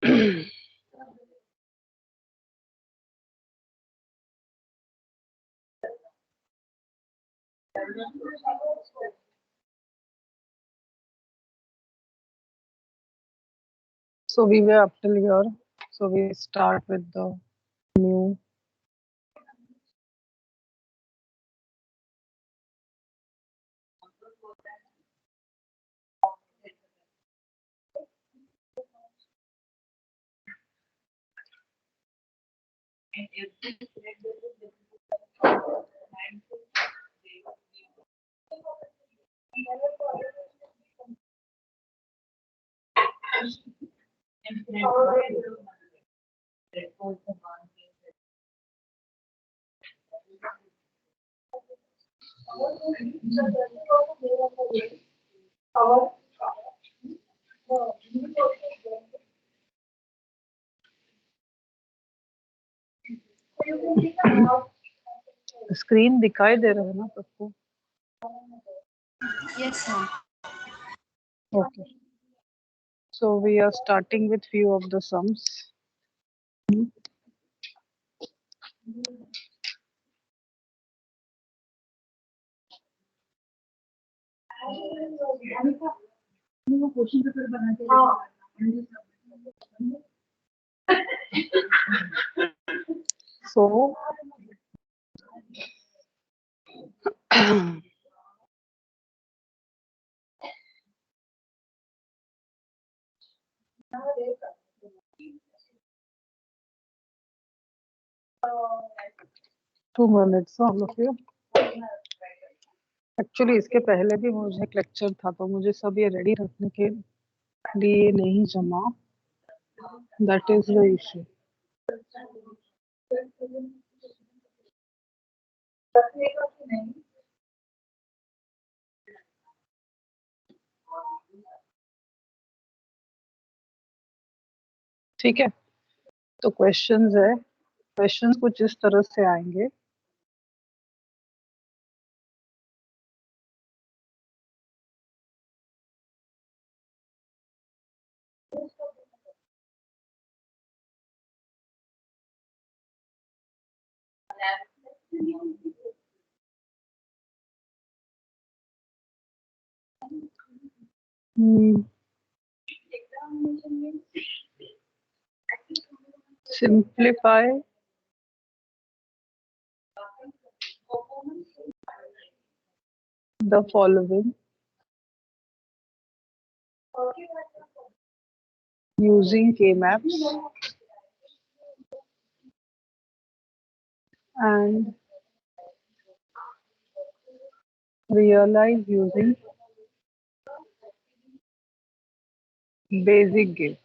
So we were up till here. So we start with the new. Screen दिखाई दे रहा है ना सबको? Yes, ma'am. Okay. So we are starting with few of the sums. So 2 minutes all of you. Actually इसके पहले भी मुझे एक लेक्चर था तो मुझे सब ये रेडी रखने के लिए नहीं जमा. That is the issue. ठीक है, तो क्वेश्चंस है. क्वेश्चंस कुछ इस तरह से आएंगे. Simplify the following using K-maps and realize using basic gates.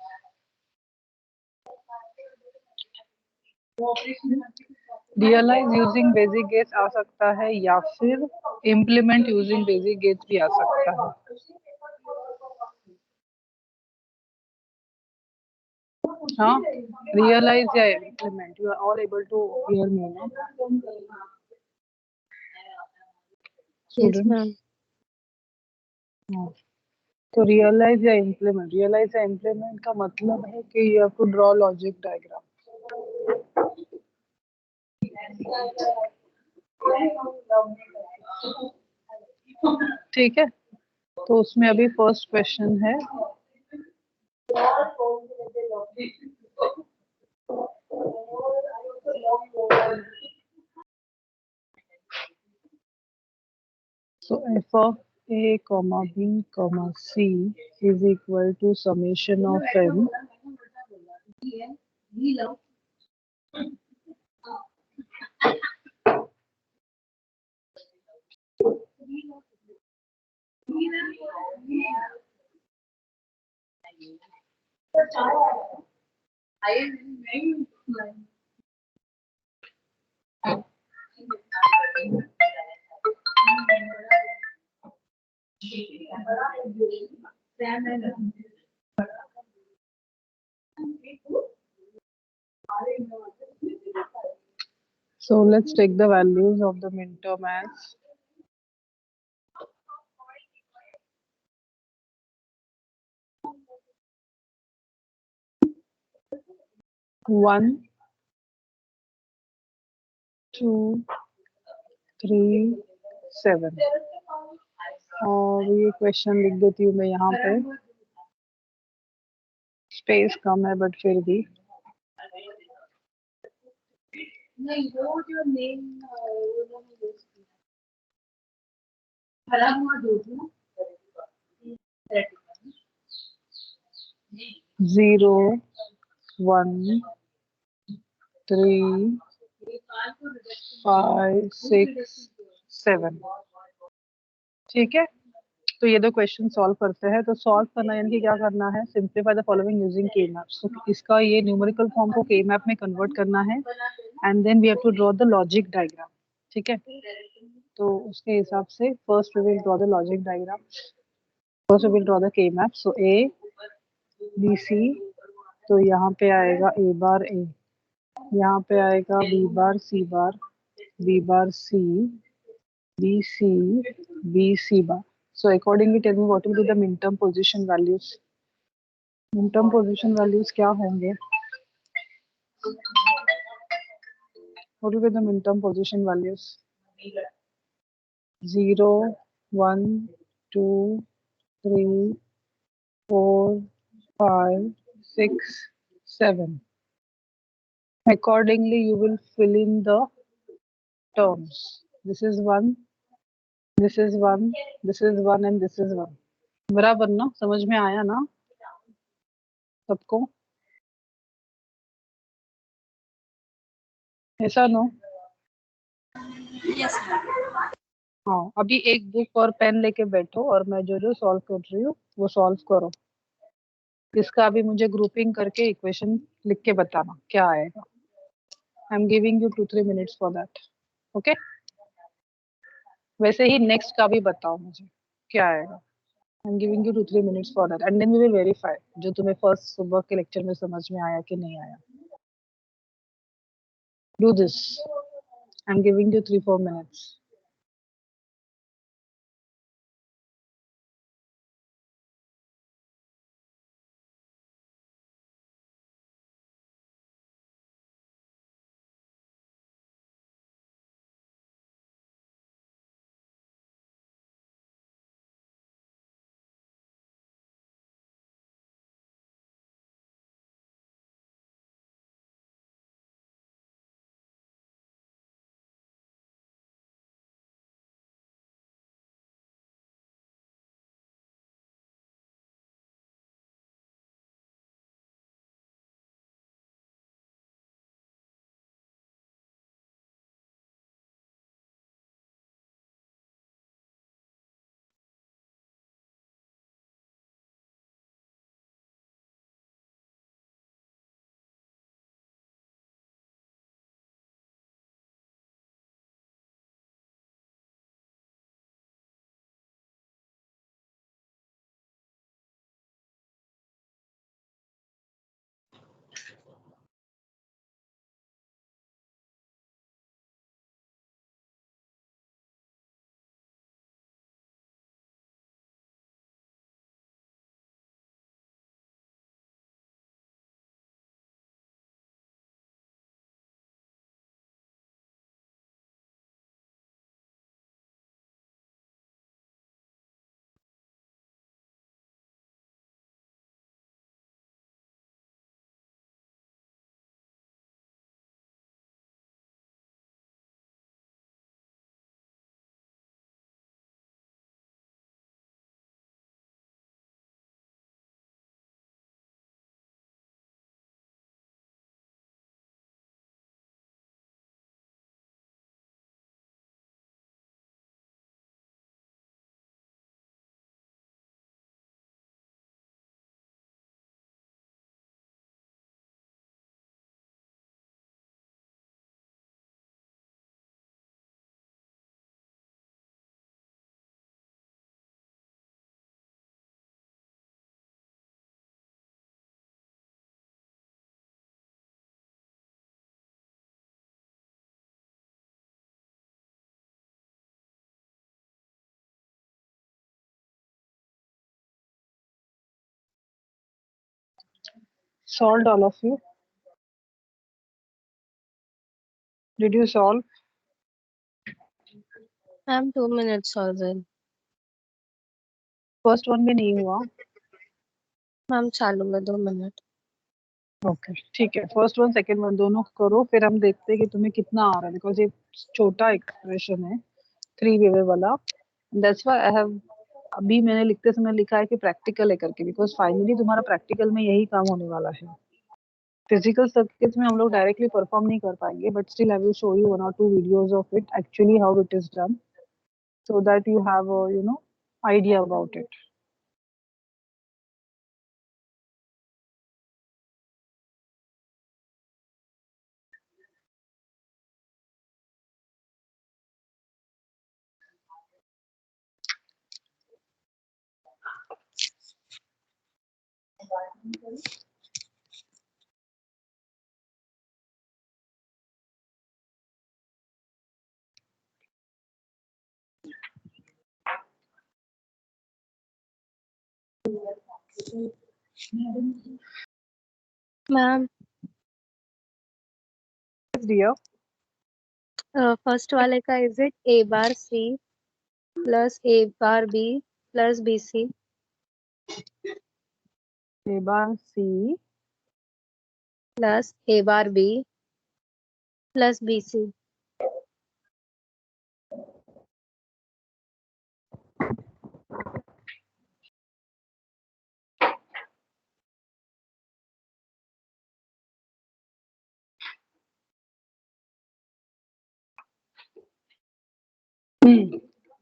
Realize using basic gates आ सकता है या फिर इम्प्लीमेंट यूजिंग बेसिक गेट्स भी आ सकता है. हाँ, रियलाइज या implement. You are all able to hear me ना? Yes, ma'am. तो रियलाइज या इम्प्लीमेंट. रियलाइज या इम्प्लीमेंट का मतलब है कि you have to draw logic diagram. ठीक है, तो उसमें अभी फर्स्ट क्वेश्चन है. So f of a comma b comma c is equal to summation of m So let's take the values of the midterm as 1 2 3 7। और ये question लिख देती हूँ मैं यहाँ पे, स्पेस कम है बट फिर भी। नहीं वो जो नेम खराब हुआ दूध ना, 0 1 3 5 6 7। ठीक है, तो ये दो क्वेश्चन सॉल्व करते हैं। तो सॉल्व करना यानी कि क्या करना है, सिंप्लीफाई द फॉलोइंग यूजिंग के मैप। तो इसका ये न्यूमेरिकल फॉर्म को के मैप में कन्वर्ट करना है, and then we have to draw the logic diagram. ठीक है, तो उसके हिसाब से first we will draw the logic diagram. First we will draw the K map. So A B C, तो यहाँ पे आएगा ए बार ए, यहाँ पे आएगा B bar C bar, B bar C, B C, B C bar. So accordingly tell me what will be the minterm position values. Minterm position values क्या होंगे? What will be the minterm position values? 0 1 2 3 4 5 6 7. Accordingly you will fill in the terms. This is 1, this is 1, this is 1 and this is 1. बराबर ना, समझ में आया ना सबको? ऐसा नो? Yes, ma'am. हाँ, अभी एक बुक और पेन लेके बैठो और मैं जो जो सॉल्व कर रही हूँ वो सॉल्व करो। इसका अभी मुझे ग्रुपिंग करके इक्वेशन लिख के बताना क्या आएगा। I am giving you 2-3 minutes for that. Okay, वैसे ही नेक्स्ट का भी बताओ मुझे क्या आएगा। I am giving you 2-3 minutes for that and then we will verify जो तुम्हें फर्स्ट सुबह के लेक्चर में समझ में आया कि नहीं आया। Do this, I am giving you 3-4 minutes. Solved all of you? Did you solve? Ma'am 2 minutes और then फर्स्ट वन भी नहीं हुआ. मैम चालू है 2 minute. ओके ठीक है, फर्स्ट वन सेकंड वन दोनों करो, फिर हम देखते हैं कि तुम्हें कितना आ रहा है, बिकॉज ये छोटा एक्सप्रेशन है थ्री वे वाला. दैट्स व्हाई आई हैव अभी मैंने लिखते समय लिखा है कि प्रैक्टिकल है करके, बिकॉज फाइनली तुम्हारा प्रैक्टिकल में यही काम होने वाला है. फिजिकल सर्किट्स में हम लोग डायरेक्टली परफॉर्म नहीं कर पाएंगे, but still I will show you 1 or 2 videos of it actually how it is done, so that you have a idea about it. Ma'am Dear, first वाले का is it a bar c plus a bar b plus bc a bar c plus a bar b plus bc.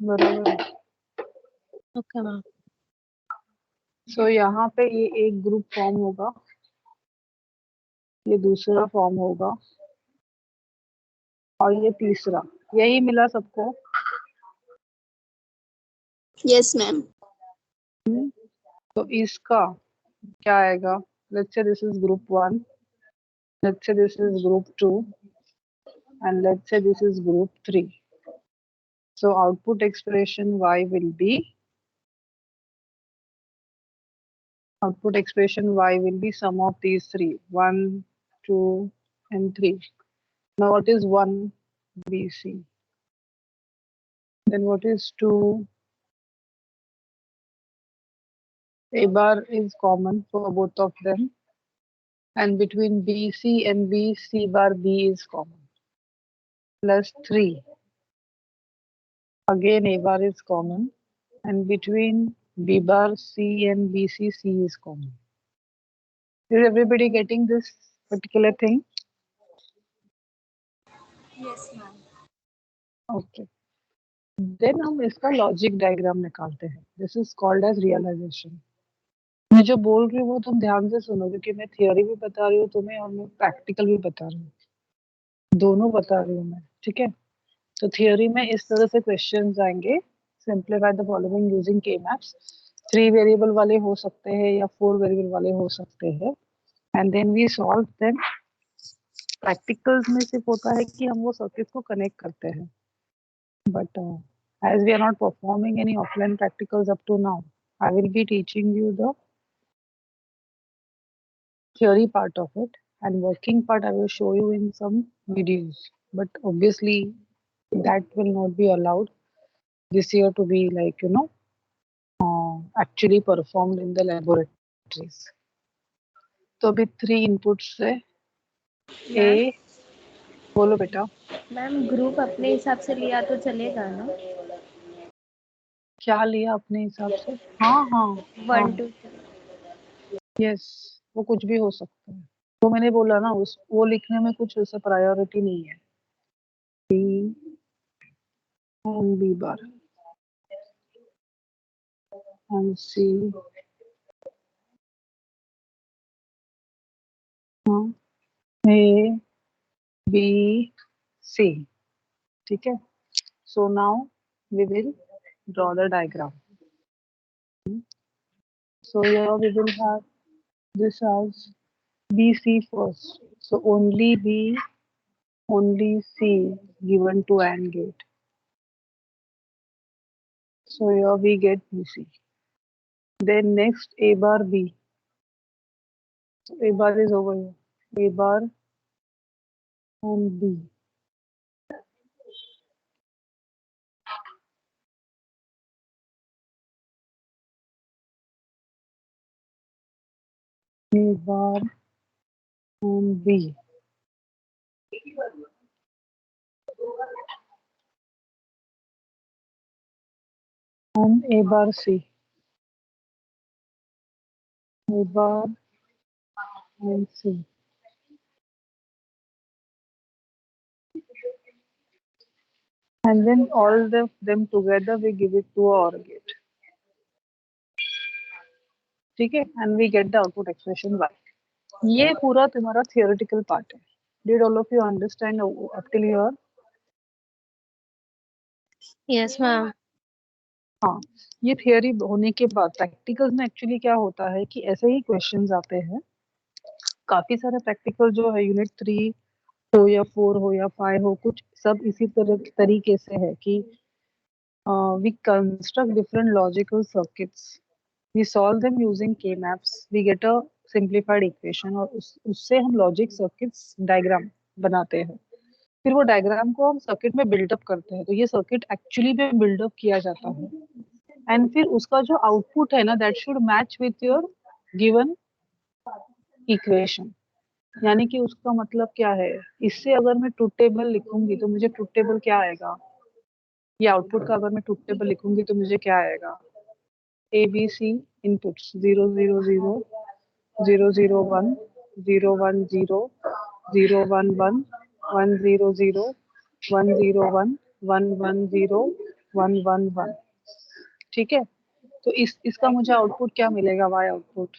बराबर है. Okay ma'am. सो यहाँ पे ये एक group form होगा, ये दूसरा फॉर्म होगा, और ये तीसरा. यही मिला सबको. Yes ma'am. तो इसका क्या आएगा? Let's say this is group 1, let's say this is group 2, and let's say this is group 3. So output expression y will be sum of these three, 1, 2 and 3. Now what is 1? BC. Then what is 2? A bar is common for both of them, and between BC and BC bar B is common. Plus 3. Again A bar is common, and between B bar C and BC C is common. Is everybody getting this particular thing? Yes ma'am. Okay. Then हम इसका logic diagram निकालते हैं. This is called as realisation. मैं जो बोल रही हूँ वो तुम ध्यान से सुनो, क्योंकि मैं थियोरी भी बता रही हूँ तुम्हें और मैं प्रैक्टिकल भी बता रही हूँ, दोनों बता रही हूँ मैं. ठीक है, तो थियोरी में इस तरह से क्वेश्चंस आएंगे. सिंप्लीफाई द फॉलोइंग यूजिंग के मैप्स. 3 वेरिएबल वाले हो सकते हैं या 4 वेरिएबल वाले हो सकते हैं, and then we solve them. Practicals में सिर्फ होता है कि हम वो सर्किट को कनेक्ट करते हैं, but as we are not performing any offline practicals up to now, I will be teaching you the theory part of it, and working part I will show you in some videos, but obviously that will not be allowed this year to be like actually performed in the laboratories. तो अभी 3 inputs से A, बोलो बेटा. Ma'am group अपने हिसाब से लिया तो चलेगा ना? क्या लिया अपने हिसाब से? हाँ हाँ 1 2 यस, वो कुछ भी हो सकता है. वो मैंने बोला ना, उस वो लिखने में कुछ ऐसा प्रायोरिटी नहीं है. B and B bar and C, A, B, C. ठीक है. So now we will draw the diagram. So here we will have this as BC first. So only B, only C given to AND gate. So here we get BC. Then next A bar B. So A bar is over here. A bar and B. A bar and B. And A bar C. A bar and C. And then all them together we give it to our gate. ठीक है, and we get the output expression y. ये पूरा तुम्हारा theoretical part है. Did all of you understand up till here? Yes, ma'am. हाँ, ये theory होने के बाद प्रैक्टिकल्स में एक्चुअली क्या होता है कि ऐसे ही क्वेश्चंस आते हैं. काफी सारे प्रैक्टिकल जो है यूनिट 3 हो या 4 हो या 5 हो, कुछ सब इसी तरीके से है कि we construct different logical circuits, we solve them using K-maps, we get a simplified equation और उससे हम लॉजिक सर्किट्स डायग्राम बनाते हैं. फिर वो डायग्राम को हम सर्किट में बिल्डअप करते हैं. तो ये सर्किट एक्चुअली में बिल्डअप किया जाता है एंड फिर उसका जो आउटपुट है ना, that should match with your given equation. यानी कि उसका मतलब क्या है, इससे अगर मैं ट्रुथ टेबल लिखूंगी तो मुझे ट्रुथ टेबल क्या आएगा, ये आउटपुट का अगर मैं ट्रुथ टेबल लिखूंगी तो मुझे क्या आएगा, ABC इनपुट्स 0 0 0 0 0 1 0 1 0 0 1 1 1 0 0 1 0 1 1 1 0 1 1 1. ठीक है, तो इसका मुझे आउटपुट क्या मिलेगा, y आउटपुट.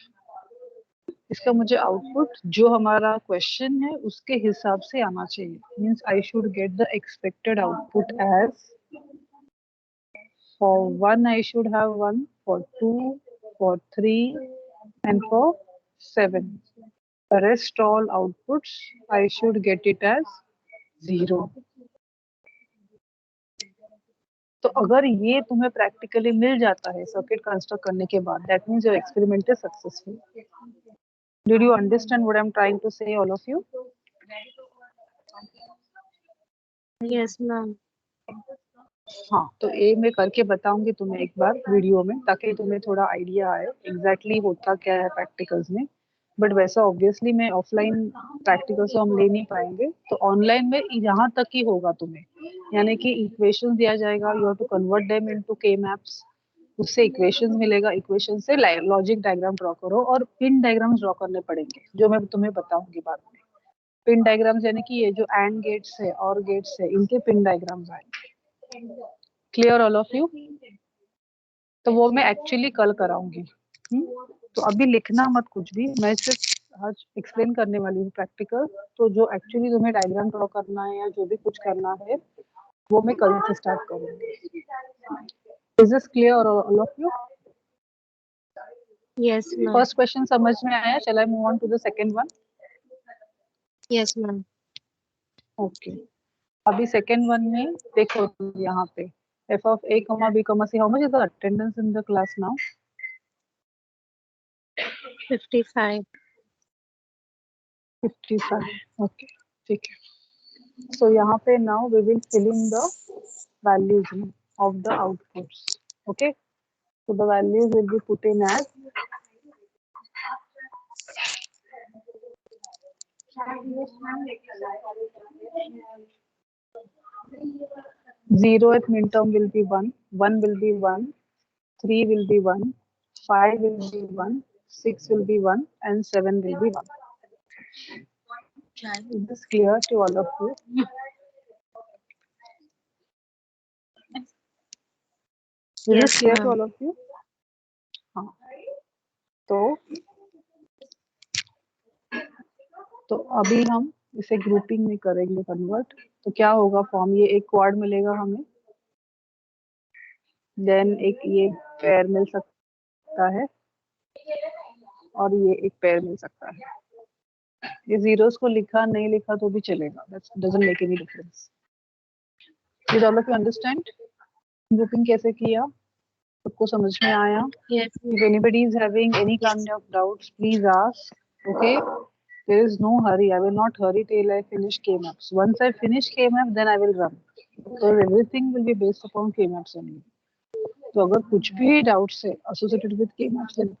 इसका मुझे आउटपुट जो हमारा क्वेश्चन है उसके हिसाब से आना चाहिए. Means I should get the expected output as for 1 I should have 1, for 2, for 3 and for 7. The rest all outputs I should get it as 0. तो अगर ये तुम्हें प्रैक्टिकली मिल जाता है सर्किट कंस्ट्रक्ट करने के बाद, that means your experiment is successful. Did you understand what I'm trying to say, all of you? Yes, ma'am. हाँ, तो ये मैं करके बताऊंगी तुम्हें एक बार वीडियो में, ताकि तुम्हें थोड़ा आइडिया आए एग्जैक्टली होता क्या है प्रैक्टिकल्स में. बट वैसा ऑब्वियसली मैं ऑफलाइन प्रैक्टिकल्स तो हम ले नहीं पाएंगे, तो ऑनलाइन में यहाँ तक ही होगा तुम्हें. यानी कि इक्वेशन दिया जाएगा, you have to convert them into K maps, उससे इक्वेशन मिलेगा, इक्वेशन से लॉजिक डायग्राम ड्रॉ करो और पिन डायग्राम्स ड्रॉ करने पड़ेंगे जो मैं तुम्हें बताऊंगी बाद में. पिन डायग्राम्स यानी कि ये जो एंड गेट्स है और गेट्स है, इनके पिन डायग्राम्स आएंगे. Clear all of you? तो वो मैं एक्चुअली कल कराऊंगी. तो अभी लिखना मत कुछ भी, मैं सिर्फ आज एक्सप्लेन करने वाली हूँ प्रैक्टिकल. तो जो एक्चुअली तुम्हें डायग्राम ड्रॉ करना है या जो भी कुछ करना है वो मैं कल से स्टार्ट करूंगी. Is this clear all of you? Yes, ma'am. First question समझ में आया? चल I move on to the second one. Yes, ma'am. Okay, अभी सेकंड वन में देखो यहाँ पे f of a comma b comma c, how much is the attendance in the class now? 55. 55. Okay, ठीक है. So यहाँ पे now we will fill in the values of the outputs. Okay, so the values will be put in as 0th midterm will be 1, 1 will be 1, 3 will be 1, 5 will be 1, 6 will be 1 and 7 will be 1. Is this clear to all of you? Is Yes, this clear to ma'am. all of you? हाँ, तो अभी हम इसे grouping में करेंगे convert. तो क्या होगा फॉर्म, ये एक क्वाड मिलेगा हमें, देन एक ये पेयर मिल सकता है और ये एक पेयर मिल सकता है. ये जीरोस को लिखा नहीं लिखा तो भी चलेगा, that doesn't make any difference. Did all of you understand grouping कैसे किया? सबको समझ में आया? Yes, If anybody is having any kind of doubts, please ask. Okay, there is no hurry. I will not hurry till I finish K-maps. Once I finish K-map, then I will run. So everything will be based upon K-maps only. तो अगर कुछ भी doubts है associated with K-maps, then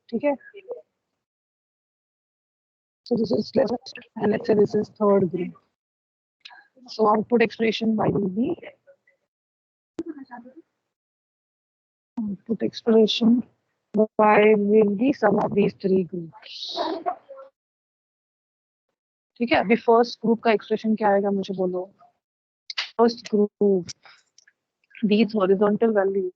ठीक है, so this is left and let's say this is third group. So output expression y will be sum of these three groups. ठीक है, अभी फर्स्ट ग्रुप का एक्सप्रेशन क्या आएगा मुझे बोलो. First group these horizontal values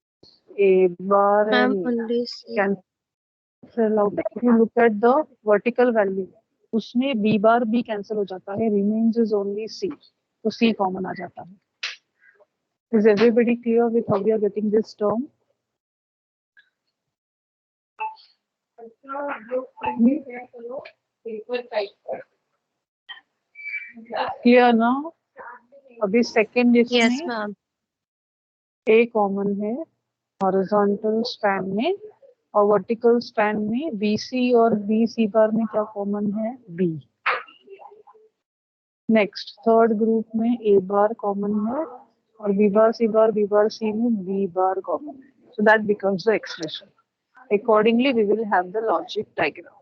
a bar Ma'am, and only C. cancel out. If you look at the vertical value, उसमें b bar b cancel हो जाता है, remains is only c, तो c common आ जाता है. Is everybody clear with how we are getting this term? Clear now? अभी second Yes, इसमें ma'am. a common है हॉरिजॉन्टल स्पैन में, और वर्टिकल स्पैन में BC और BC बार में क्या कॉमन है, B. नेक्स्ट थर्ड ग्रुप में A बार कॉमन है और B बार C में B बार कॉमन है. So that becomes the expression. Accordingly, we will have the logic diagram.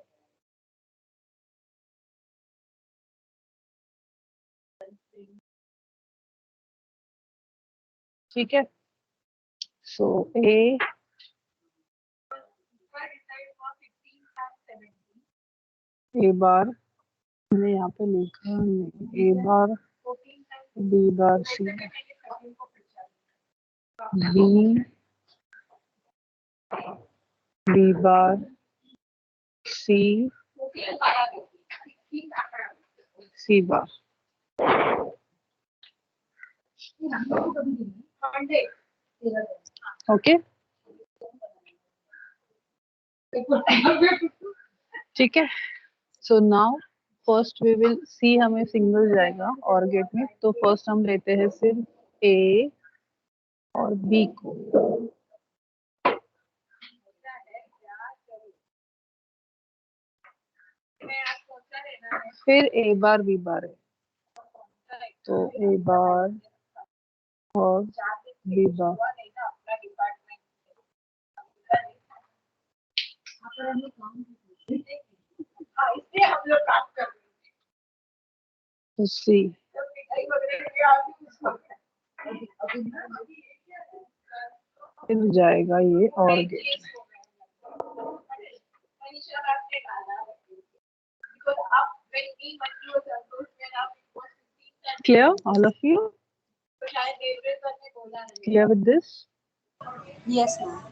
ठीक है, so A बार मैंने यहाँ पे लिखा नहीं, A bar B bar C B bar C bar. Okay, ठीक है. So now first we will see, हमें सिंगल जाएगा और गेट में, तो फर्स्ट हम लेते हैं सिर्फ ए और बी को. फिर ए बार बी बार है, तो ए बार और बी बार. तो सी फिर जाएगा ये और गेट में. Clear, all of you? Clear with this? Yes, ma'am.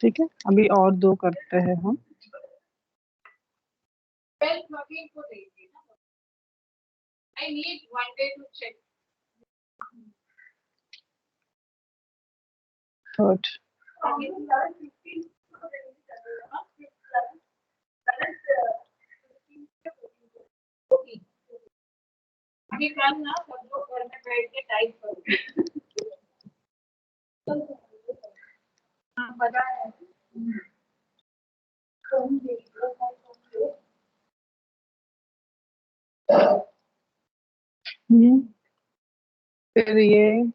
ठीक है, अभी और दो करते हैं हम. थर्ड अभी कल ना सब लोग घर में बैठ के टाइप करो. हाँ पता है. फिर ये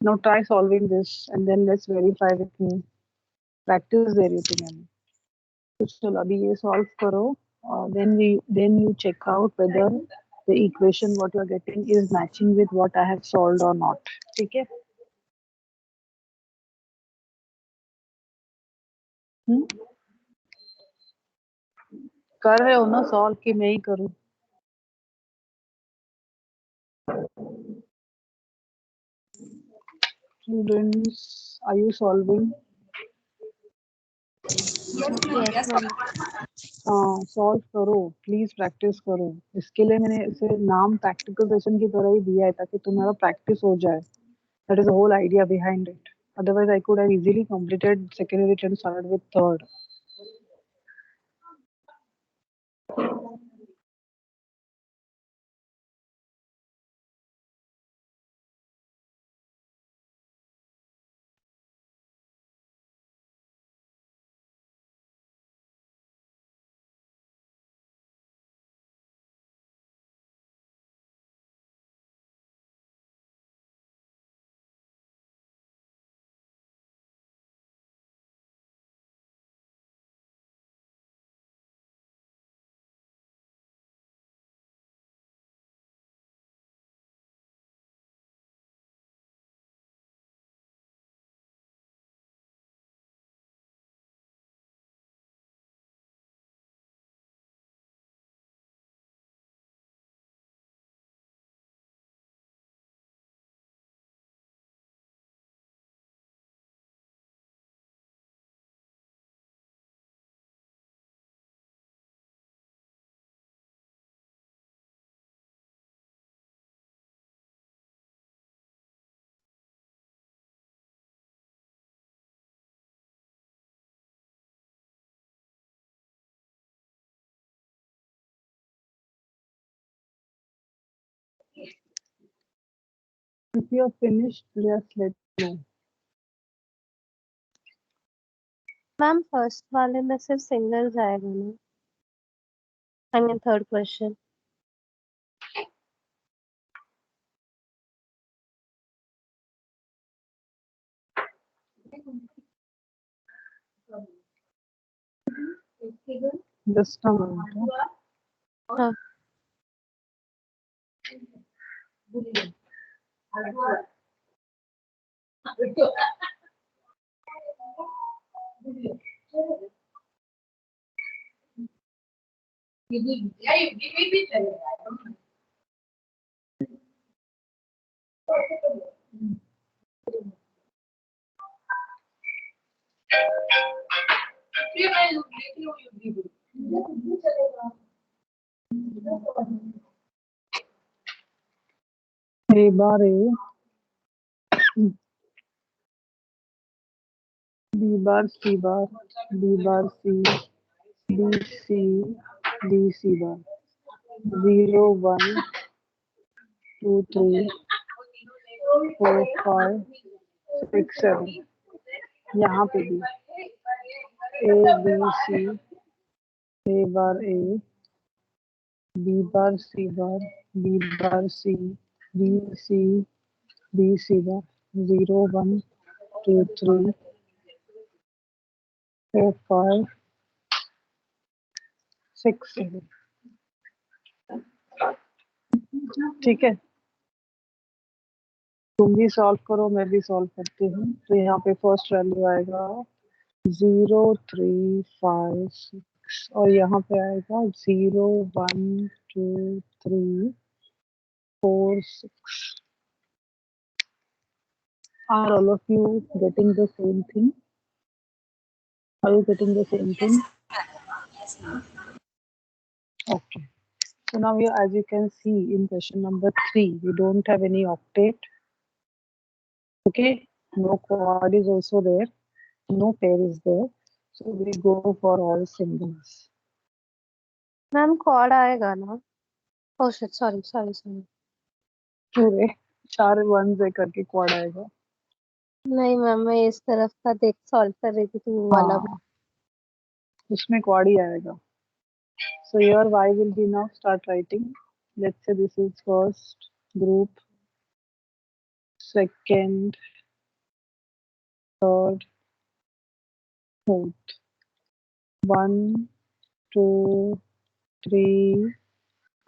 now try solving this and then let's verify with me. Practice दे रही थी मैंने, तो चलो अभी ये सॉल्व करो और then you check out whether the equation what you are getting is matching with what I have solved or not. ठीक है. कर रहे हो ना सॉल्व कि मैं ही करूं? Students, are you solving? Yes, ma'am. हाँ, सॉल्व करो प्लीज, प्रैक्टिस करो. इसके लिए मैंने इसे नाम प्रैक्टिकल सेशन की तरह ही दिया है ताकि तुम्हारा प्रैक्टिस हो जाए. That is the whole idea behind it. Otherwise, I could have easily completed second unit and started with third. If you are finished, just let me know. Ma'am first वाले में सिर्फ सिंगल जाएगा ना? I mean third question. Just a moment. हाँ. A bar A, B bar C bar, B bar C, B C, B C bar. 0 1 2 3 4 5 6 7. यहाँ पे भी A B C, A bar A, B bar C bar, B bar C, B C, B C bar. 0 1 2 3 4 5 6 7. ठीक है, तुम भी solve करो, मैं भी सॉल्व करती हूँ. तो यहाँ पे फर्स्ट वैल्यू आएगा 0 3 5 6 और यहाँ पे आएगा 0 1 2 3 4 6. Are all of you getting the same thing? Are you getting the same thing? Yes, ma'am. Okay. So now you, as you can see in question number 3, we don't have any octet. Okay, no quad is also there, no pair is there. So we go for all singles. Ma'am quad आएगा ना? Oh shit, sorry sorry sorry. पूरे 4 1s है करके quad आएगा. नहीं ma'am, मैं इस तरफ का देख सॉल्व कर रही थी तो वो वाला. हाँ, उसमें क्वाड ही आएगा. So your y will be now start writing. Let's say this is first group, second, third, fourth. 1 2 3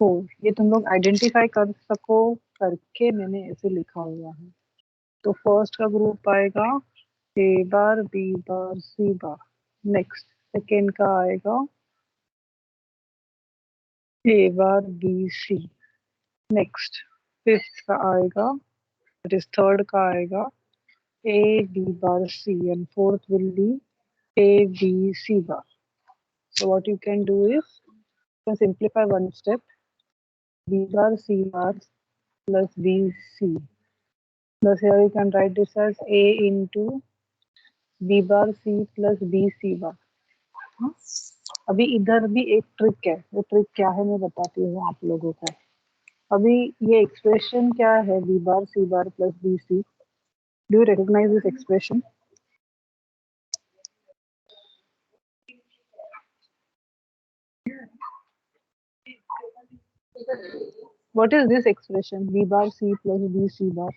4. ये तुम लोग आइडेंटिफाई कर सको करके मैंने ऐसे लिखा हुआ है. तो फर्स्ट का ग्रुप आएगा A bar B bar C bar. Next second का आएगा A bar B C. Next fifth का आएगा, that is थर्ड का आएगा A B bar C and fourth will be A B C bar. So what you can do is you can simplify one step. B bar C bar plus B C. Plus here you can write this as A into B bar C plus B C bar. हाँ? अभी इधर भी एक trick है. वो trick क्या है मैं बताती हूँ आप लोगों को. अभी ये एक्सप्रेशन क्या है B bar C bar plus B C. Do you recognize this expression? What is this expression? B bar C plus B C bar.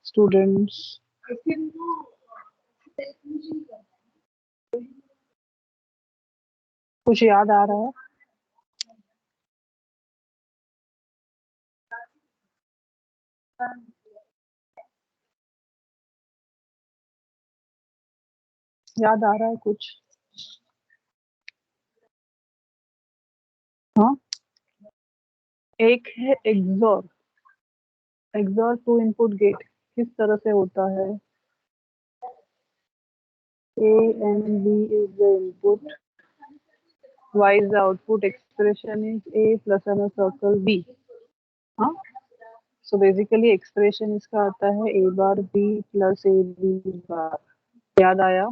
Students. कुछ याद आ रहा है? याद आ रहा है कुछ? हाँ, एक है XOR. XOR two input gate किस तरह से होता है? A and B is the input, Y is the output, expression is A plus and a circle B. हाँ, so basically expression इसका आता है A bar B plus A B bar. याद आया?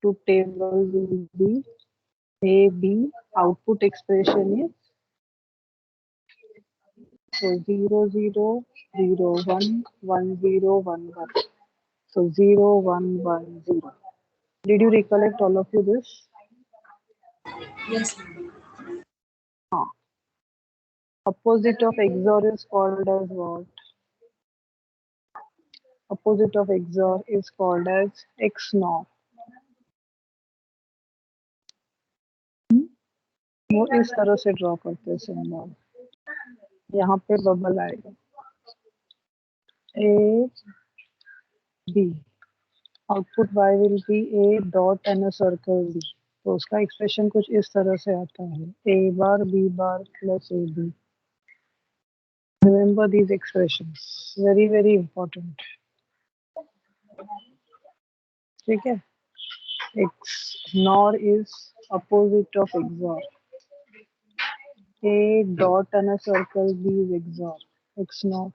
truth table will be A, B, output expression is so 0, 0, 0, 1, 1, 0, 1, 1. So 0, 1, 1, 0. Did you recollect all of you this? Yes, ma'am. Opposite of XOR is called as what? Opposite of XOR is called as XNOR. वो इस तरह से draw करते हैं symbol. यहाँ पे bubble आएगा A, B. Output Y will be A dot and a circle B. तो उसका एक्सप्रेशन कुछ इस तरह से आता है A bar B bar plus AB. Remember these expressions. Very very important. ठीक है. XNOR is opposite of XOR. A dot and a circle B is XOR. XNOR.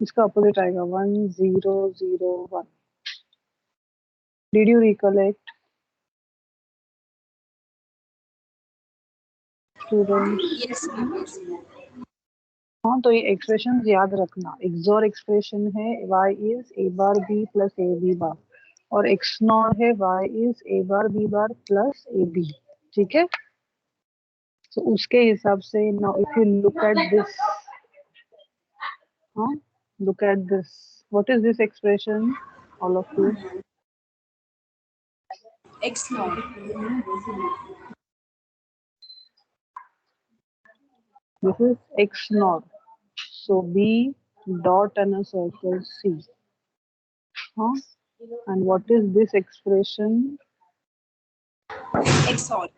इसका opposite आएगा 1 0 0 1. Did you recollect? Students. Yes, ma'am. Yes, ma'am. हाँ तो ये expression याद रखना. XOR expression है y is a bar b plus a b bar और XNOR है y is a bar b bar plus a b. ठीक है. तो उसके हिसाब से now if you look at this, हाँ, look at this. What is this expression? All of you. XNOR. This is XNOR. So B dot and a circle C. Huh? And what is this expression? XOR.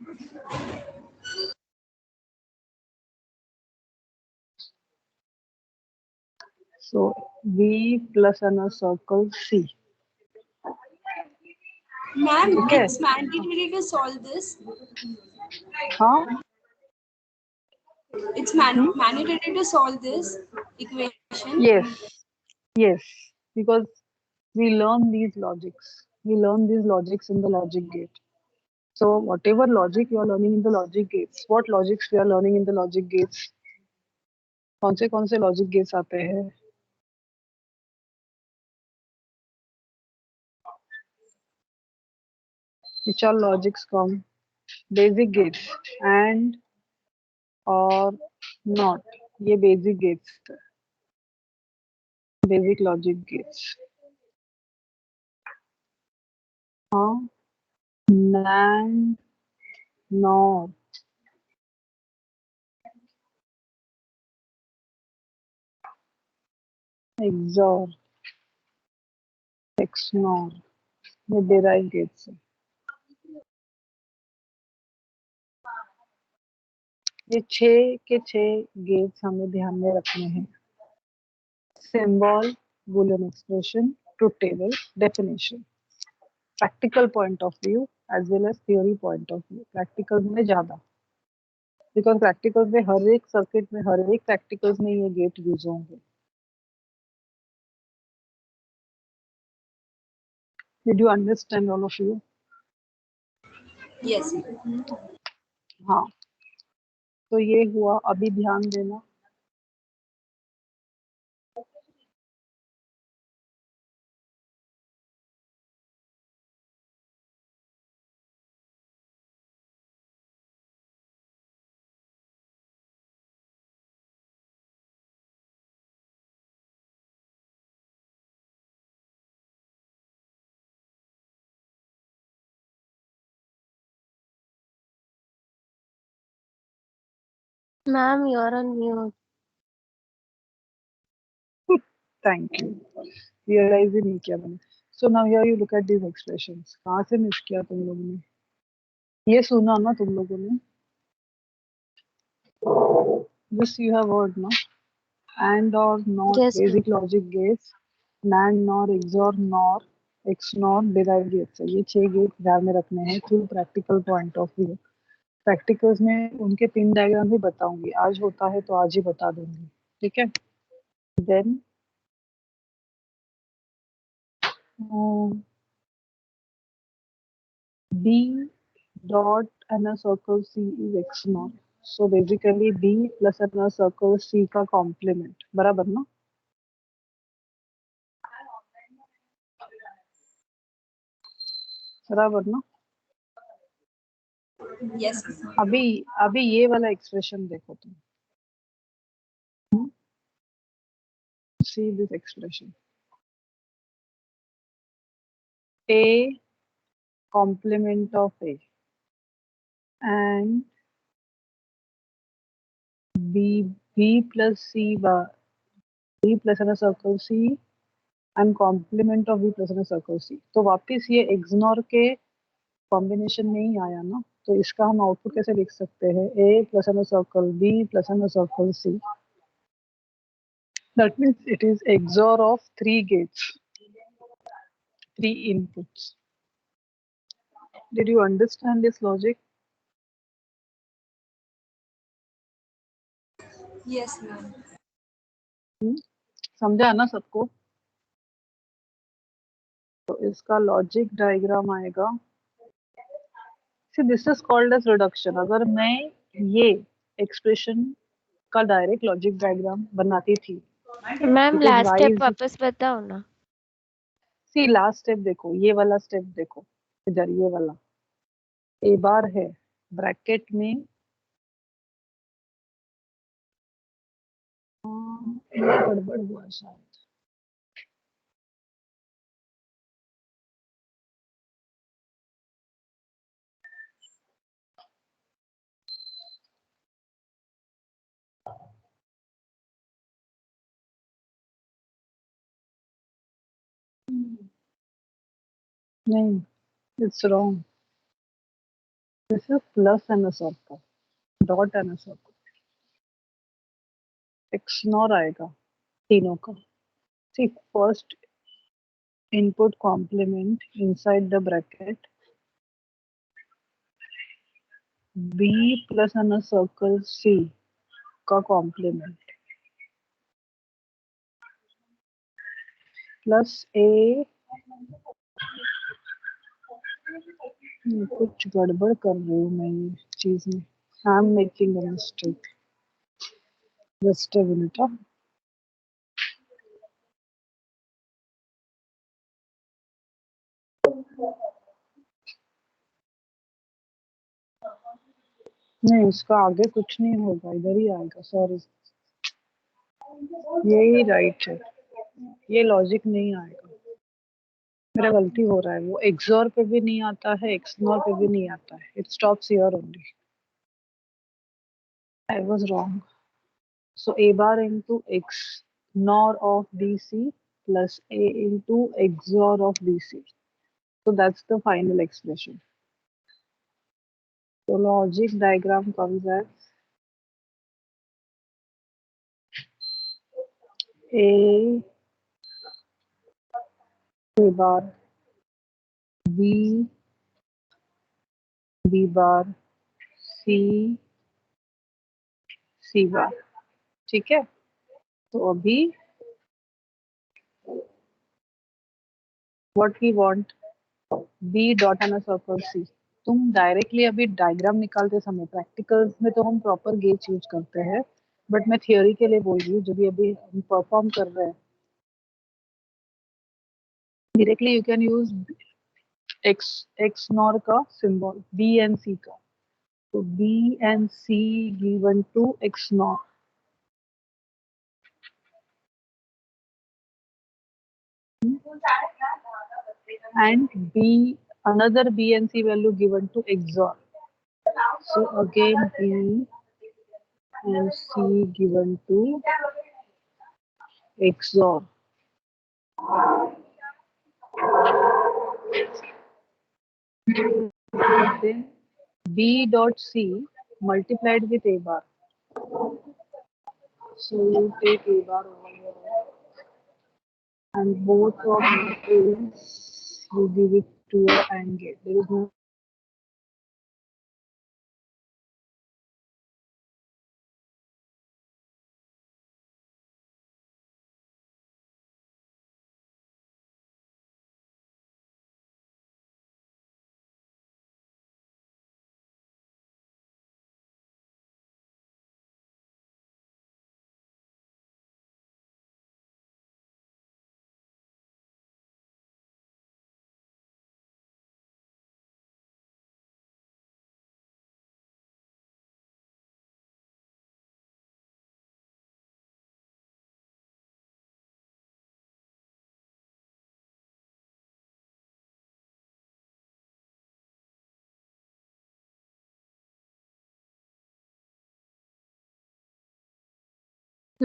So B plus and a circle C. Ma'am, Okay. it's mandatory to solve this. Huh? It's mandatory to solve this equation. Yes. Yes. Because we learn these logics. We learn these logics in the logic gate. So whatever logic you are learning in the logic gates, what logics we are learning in the logic gates? कौन से logic gates आते हैं? Which all logics come? Basic gates and or not. ये basic gates, basic logic gates. हाँ, NAND, NOR. XOR, XNOR. ये derived gates है. ये 6 के 6 गेट्स हमें ध्यान में रखने हैं. Symbol, Boolean expression, truth table, definition. Practical point of view as well as theory point of view. Practical में ज़्यादा. Because practicals में हर एक सर्किट में हर एक practicals में ये गेट यूज होंगे. Did you understand all of you? Yes. हाँ. तो ये हुआ. अभी ध्यान देना. Ma'am, you're on mute. Thank you. Realize नहीं किया मैंने. So now here you look at these expressions. कहाँ से मिस किया तुम लोगों ने? ये सुना ना तुम लोगों ने? This you have heard ना? And or not, Yes, basic logic gates, NAND NOR, XOR NOR, XNOR, derived gates है. ये 6 गेट ध्यान में रखने हैं through practical point of view. Practicals में उनके पिन डायग्राम भी बताऊंगी. आज होता है तो आज ही बता दूंगी. ठीक है. Then B dot and a circle C is x naught. So basically B plus and a circle C का complement. बराबर ना? बराबर ना? Yes. अभी ये वाला एक्सप्रेशन देखो तुम. See this expression. A complement of A and B plus C bar B plus and a circle C and complement of B plus and a circle C. तो वापिस ये XNOR के कॉम्बिनेशन में ही आया ना, तो इसका हम आउटपुट कैसे लिख सकते हैं? A plus and a circle B plus and a circle C. That means it is XOR of 3 gates, 3 inputs. Did you understand this logic? Yes, ma'am. समझा ना सबको? तो इसका लॉजिक डायग्राम आएगा. See, this is called as reduction. अगर मैं ये expression का डायरेक्ट लॉजिक डायग्राम बनाती थी, ma'am it is last step wise. वापस बताओ ना. सी लास्ट स्टेप देखो, ये वाला स्टेप देखो, इधर ये वाला ए बार है ब्रैकेट में, गड़बड़ हुआ शायद. नहीं, it's wrong. This is plus and a circle, dot and a circle. X NOR आएगा तीनों का. C, first input complement inside the bracket B plus and a circle C का कॉम्प्लीमेंट प्लस ए. कुछ गड़बड़ कर रही हूँ मैं ये चीज में. I am making a mistake. Just a minute. नहीं, इसका आगे कुछ नहीं होगा, इधर ही आएगा. सॉरी, यही राइट है. ये लॉजिक नहीं आएगा, मेरा गलती हो रहा है. वो एक्सॉर पे भी नहीं आता है, एक्सनॉर पे भी नहीं आता है. It stops here only. I was wrong. So A bar into x nor of BC plus A into XOR of BC. so that's the final expression. So logic diagram comes as A bar B B bar C C bar. ठीक है. तो अभी what we want, B dot and a circle C. तुम directly अभी diagram निकालते समय practicals में तो हम प्रॉपर गेज यूज करते हैं, बट मैं थियोरी के लिए बोल रही हूँ. जब भी अभी हम परफॉर्म कर रहे हैं, directly you can use XNOR का सिंबल बी एंड सी का. तो B and C given to XNOR and B, another B and C value given to XOR. So again B and C given to XOR. Then B dot C multiplied with A bar. So you take A bar over here and both of these you give it to your AND gate. There is no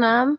ma'am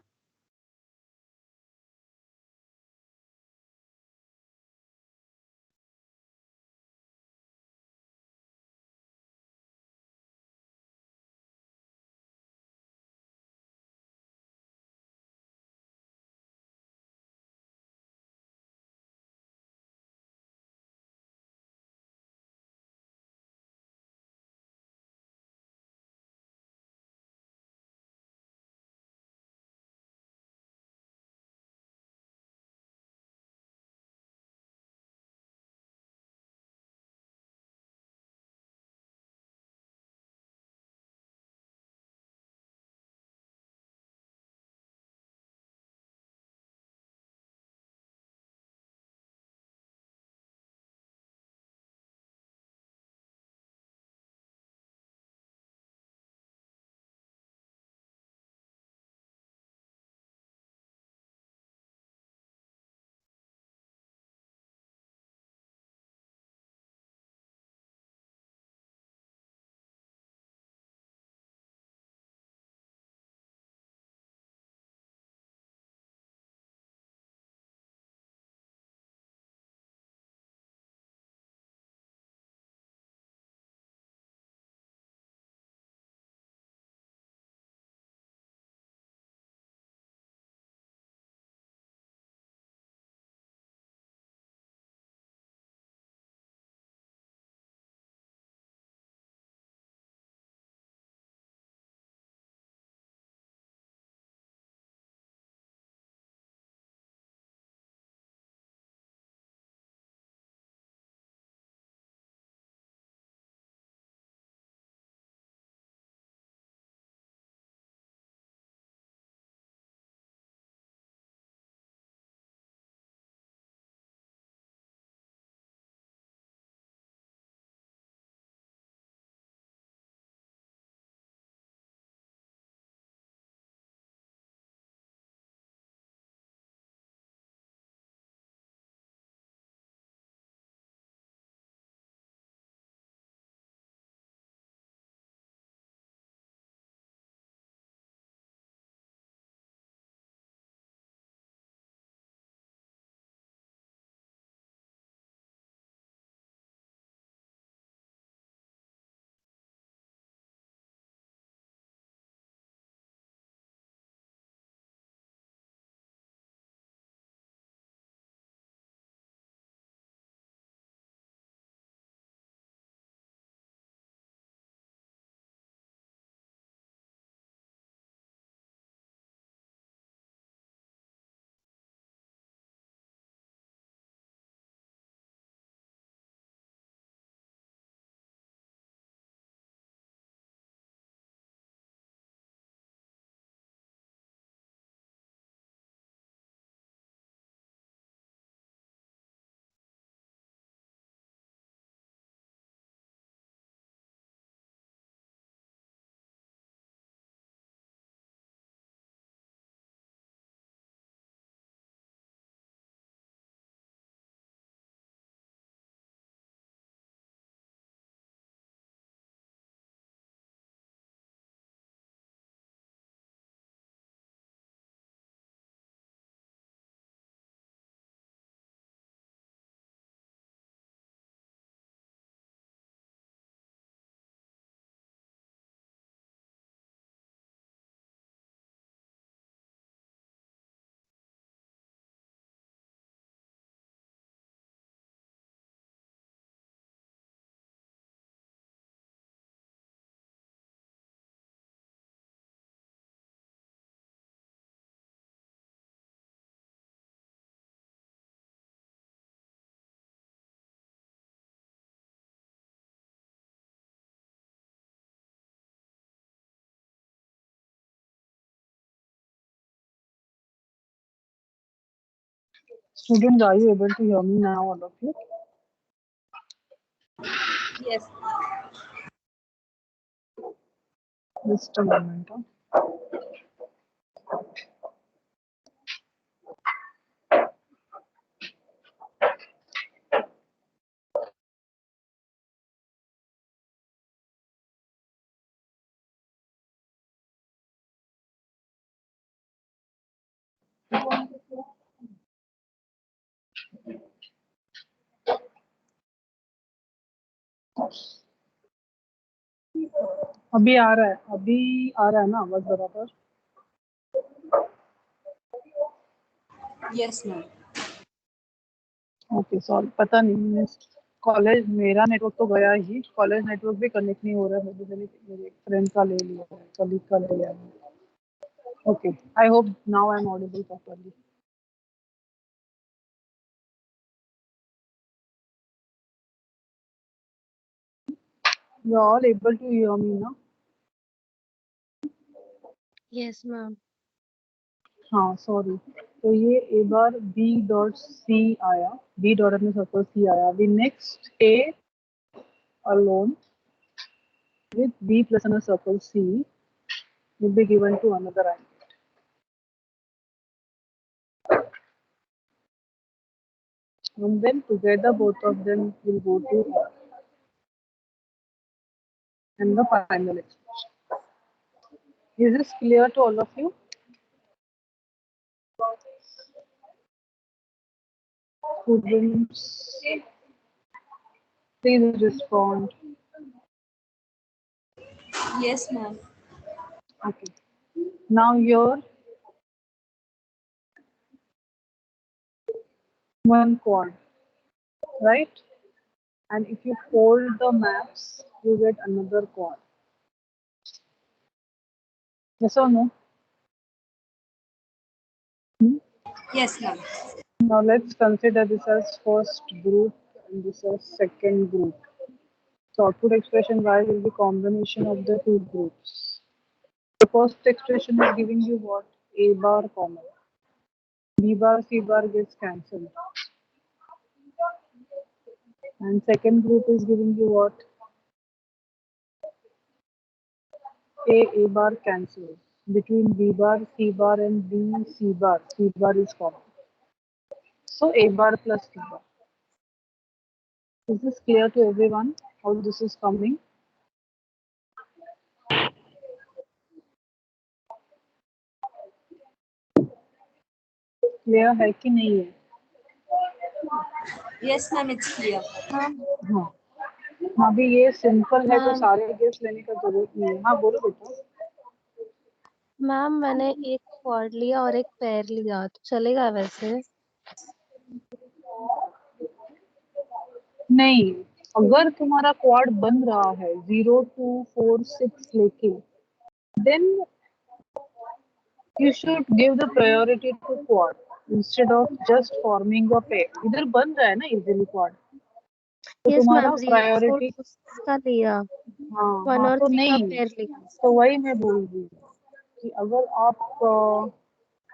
Students, are you able to hear me now, all of you? Yes. Just a moment. अभी आ रहा है, अभी आ रहा है ना आवाज बराबर? Yes, ma'am. Okay sorry, पता नहीं, कॉलेज मेरा नेटवर्क तो गया ही, कॉलेज नेटवर्क भी कनेक्ट नहीं हो रहा है, मेरे फ्रेंड का ले लिया है, कलीग का ले लिया है। Okay, I hope now I am audible properly. You are all able to hear me ना? Yes, ma'am. हाँ सॉरी, तो ये ए बार बी डॉट सी आया, बी डॉट अपने सर्कल सी आया, we next A alone with b plus in a circle c will be given to another angle, and then together both of them will go to R, and the final expression. Is this clear to all of you? Students, please respond. Yes, ma'am. Okay. Now here one quad, right? And if you fold the maps, you get another quad. Yes or no? Yes, ma'am. Now let's consider this as first group and this as second group. So output expression y will be combination of the two groups. The first expression is giving you what? A bar common. B bar, C bar gets cancelled. And second group is giving you what? A bar cancels. Between B bar, C bar and B, C bar is common. So A bar plus C bar. Is this clear to everyone how this is coming? Clear है कि नहीं है? Yes, ma'am. It's clear. Ma'am, हाँ, अभी ये simple है तो ma'am सारे गेस लेने का जरूरत नहीं है। हाँ बोलो बेटा। मैम मैंने एक क्वाड लिया और एक पेयर लिया, तो चलेगा वैसे? नहीं, अगर तुम्हारा क्वाड बन रहा है 0 2 4 6 लेके, then you should give the priority to quad instead of just forming a pair. इधर बन रहा है ना इजीली क्वाड, तो यस तुम्हारा मैम, प्रायोरिटी, का लिया, हाँ 1 हाँ और तो 3 का नहीं, पेयर लिया। तो वही मैं बोल रही हूँ कि अगर आप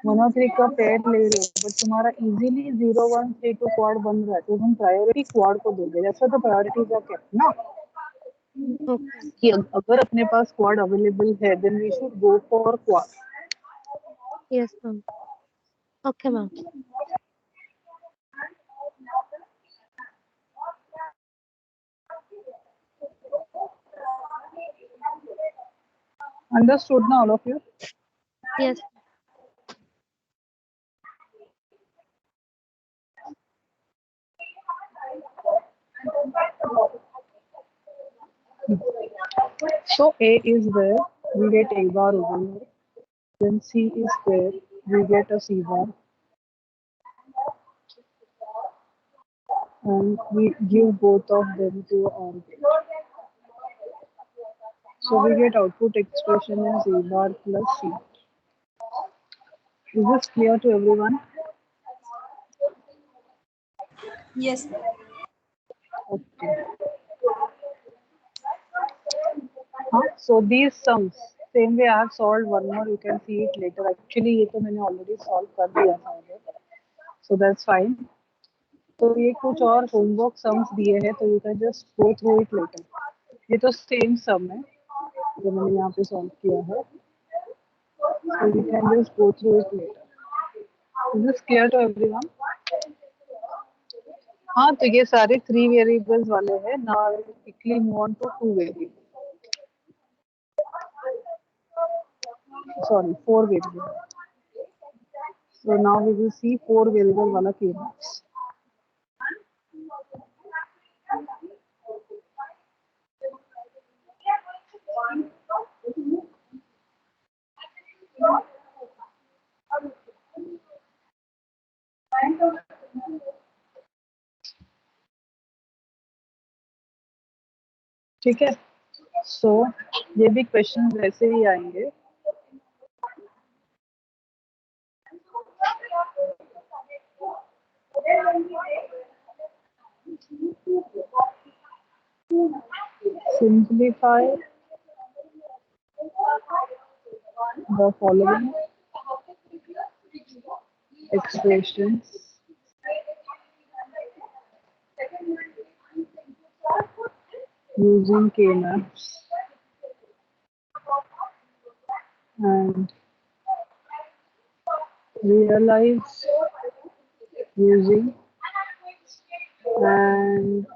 1 और 3 का पेयर ले रहे हो बट तुम्हारा इजीली 0 1 3 2 क्वाड बन रहा है, तो तुम प्रायोरिटी क्वाड को दोगे। जैसा तो प्रायोरिटीज आर केप्ट ना, ओके। कि अगर अपने पास क्वाड अवेलेबल है then we should go for quad. Yes ma'am. Okay ma'am. Understood now all of you? Yes. So A is where we get A bar over here, then C is where we get a C bar, and we give both of them to OR gate. So we get output expression as A bar plus C. Is this clear to everyone? Yes, ma'am. Okay. So these sums, same way I have solved one more, you can see it later. Actually ये तो मैंने already solve कर दिया था, so that's fine. तो ये कुछ और होमवर्क सम्स दिए हैं, तो you can just go through it later. ये तो सेम सम है जो मैंने यहाँ पे सॉल्व किया है, so you can just go through it later. Is this clear to everyone? हाँ, तो ये सारे 3 वेरिएबल्स वाले हैं। Now I will quickly move on to 2 variable, sorry 4 variable. So now we will see 4 variable wala K-maps. ठीक है, सो ये भी क्वेश्चन वैसे ही आएंगे. Simplify the following expressions using K-maps and realize using and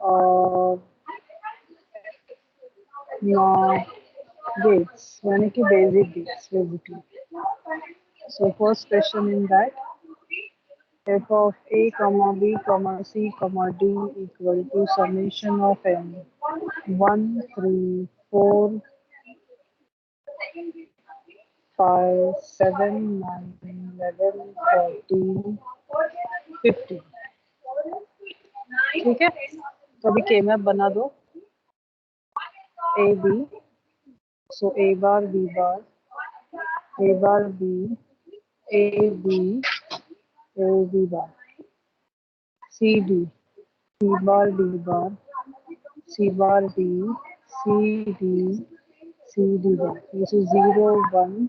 gates, यानी कि basic gates basically. So first question in that, f of a comma b comma c comma d equal to summation of n 1 3 4 5 7 9 11 14 15. ठीक है, तो अभी के map बना दो. A B, so A bar B bar, A bar B, A B bar, C D, C bar D bar, C bar D, C D bar. This is 0 1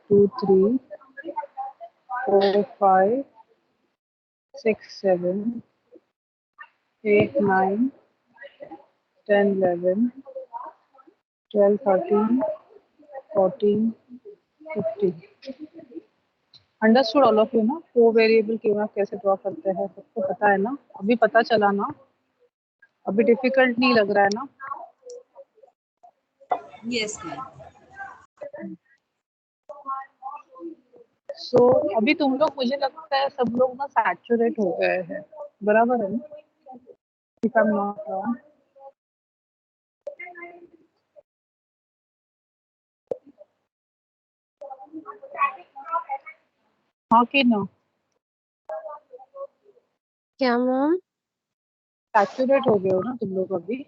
2 3 4 5 6 7 8 9 10 11 12 13 14 15. Understood all of you ना. 4 variable के map कैसे draw करते हैं सबको पता है ना. अभी पता चला ना, अभी डिफिकल्ट नहीं लग रहा है ना. Yes, ma'am. सो अभी तुम लोग, मुझे लगता है सब लोग ना सैचुरेट हो गए हैं, बराबर है ना. If I am not wrong. हाँ कि ना, क्या मैम? सैचुरेट हो गए हो ना तुम लोग अभी.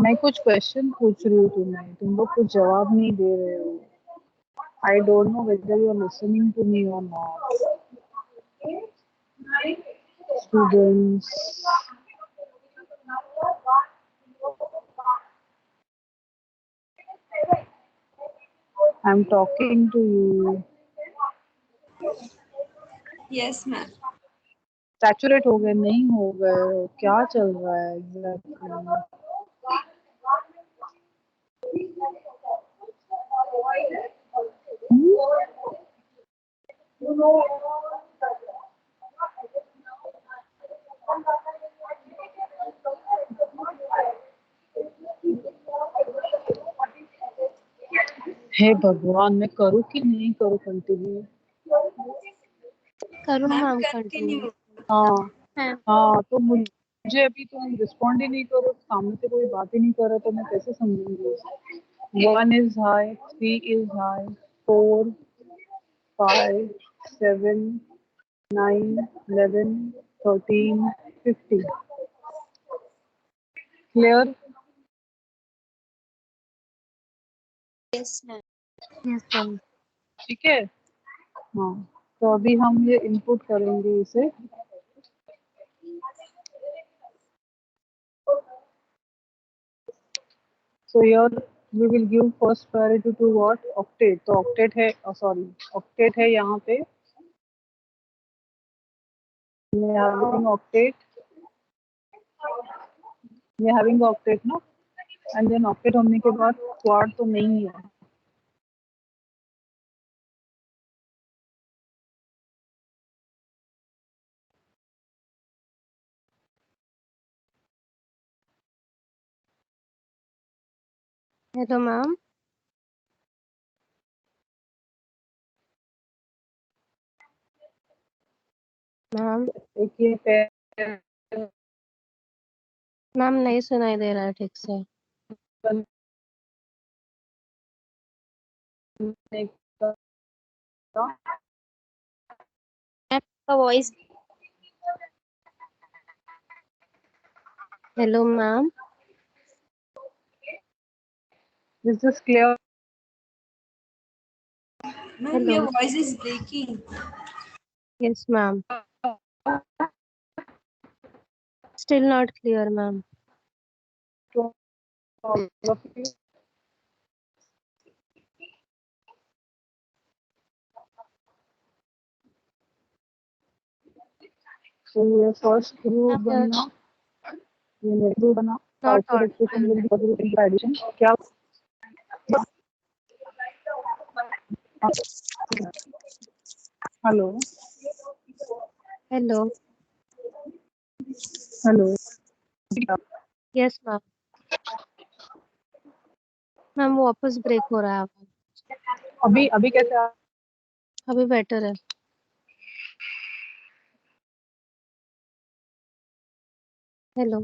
मैं कुछ क्वेश्चन पूछ रही हूँ तुम्हें, तुम लोग कुछ जवाब नहीं दे रहे हो. I don't know whether you are listening to me or not. Students, I am talking to you. Yes, ma'am. Saturate हो गए, नहीं हो गए हो, क्या चल रहा है एग्जैक्टली. हे भगवान, मैं करूँ कि नहीं करूँ कंटिन्यू. करो Ma'am, मैम continue. कंटिन्यू. हाँ हाँ, तो मुझे अभी तुम रिस्पॉन्ड ही नहीं करो, सामने से कोई बात ही नहीं कर रहा, तो मैं कैसे समझूंगी. 1 is high, 3 is high, 4 5 7 9 11 13 15. Clear. Yes, ma'am. Yes ma'am. ठीक है. हाँ, तो अभी हम ये इनपुट करेंगे इसे. So here we will give first priority to what? Octet. तो octet है, sorry, octet है यहाँ पे. We are having octet. We are having octet ना, and then octet होने के बाद quad तो नहीं है. Hello, ma'am. मैम देखिए पैर मैम नहीं सुनाई दे रहा है ठीक से। बनने का आपका voice. Hello ma'am. Is this clear? Ma'am, hello. your voice is breaking. Yes ma'am. Still not clear ma'am. To all of you. So ये first group बनना, ये next group बना, not output expression will be positive in addition. क्या? Hello, hello. hello. Yes ma'am. Ma'am वापस break हो रहा है आवाज। अभी अभी कैसे आ? अभी बेटर है। हेलो।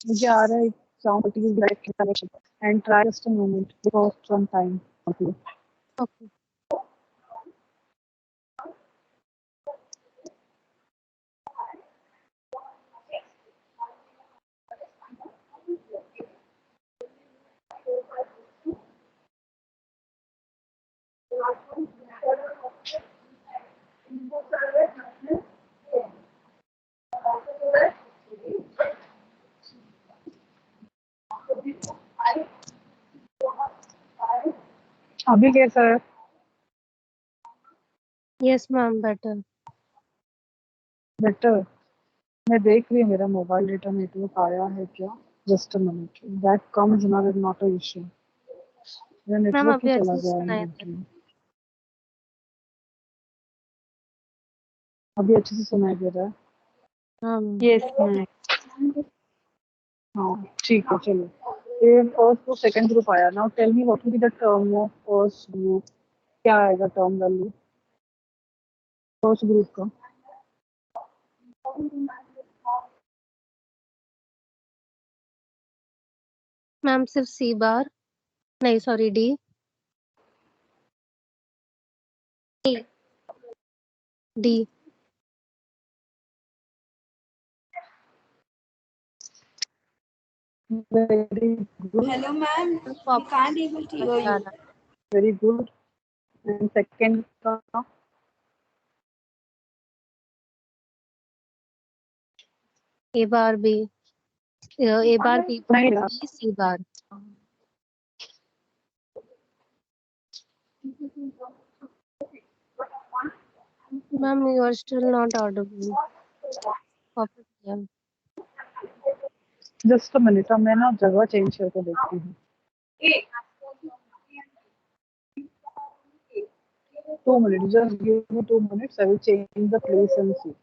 मुझे आ रहा है sound is direct connection and try just a moment because some time. Okay. Okay. अभी कैसा है? Yes ma'am better. बेटर। मैं देख रही हूँ मेरा मोबाइल डेटा नेटवर्क आया है क्या? Just a minute that comes now is not a issue. मेरा मैम नेटवर्क ही अभी चला अच्छे से गया है सुनाई दे इनडायरेक्टली। अभी अच्छे से सुनाई दे रहा है? रहा है। हाँ मैम। Yes ma'am. हाँ ठीक है चलो। ये फर्स्ट और सेकंड ग्रुप आया। Now tell me what will be the term of first group. क्या आएगा टर्म वैल्यू फर्स्ट ग्रुप का? मैम सिर्फ सी बार, नहीं sorry D. D. Very good, Hello, ma'am. We can't able to hear you. बताना। Very good. And second का? A bar B, A bar B नहीं bar B C bar. Ma'am you are still not audible. वापस। Just a minute, मैं ना जगह change करके देखती हूँ। 2 minutes, just give me 2 minutes. I will change the place and see.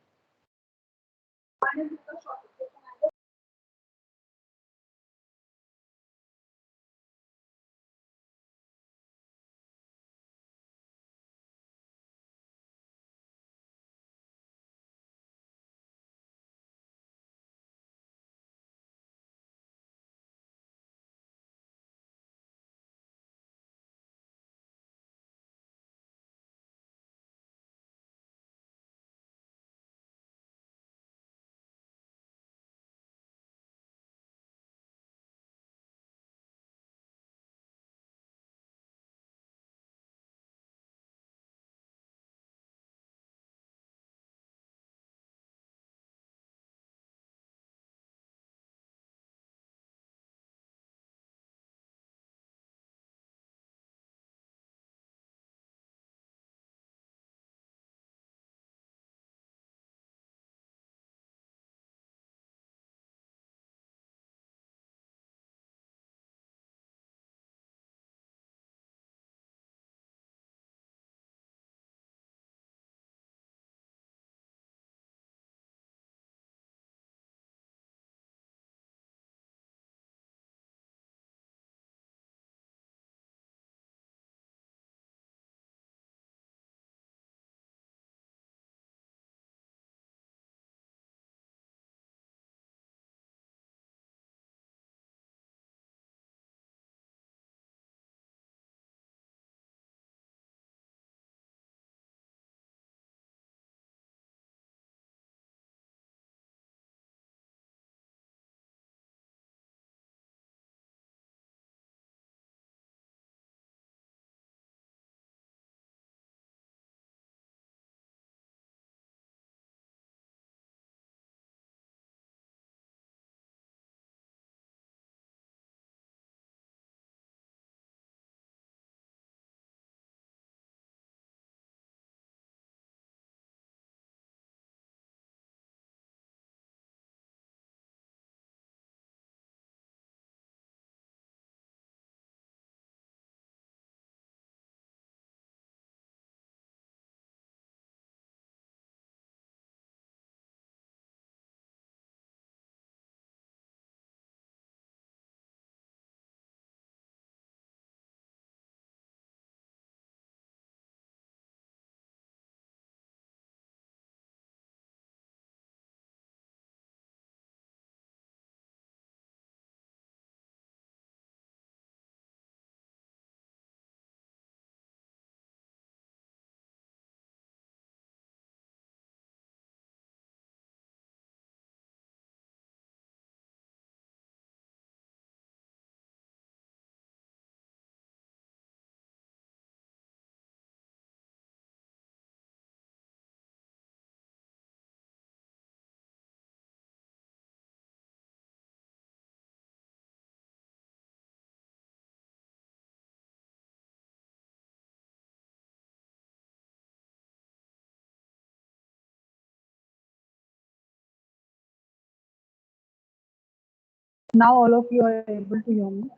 Now all of you are able to hear me.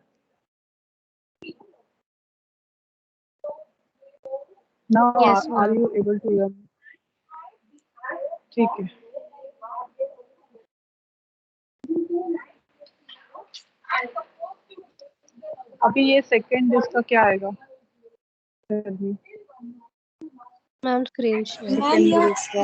Now Yes, are ma'am. you able to hear me? ठीक है. अभी ये second इसका क्या आएगा? Tell me. Ma'am, screen share. Ma'am Second यह group का.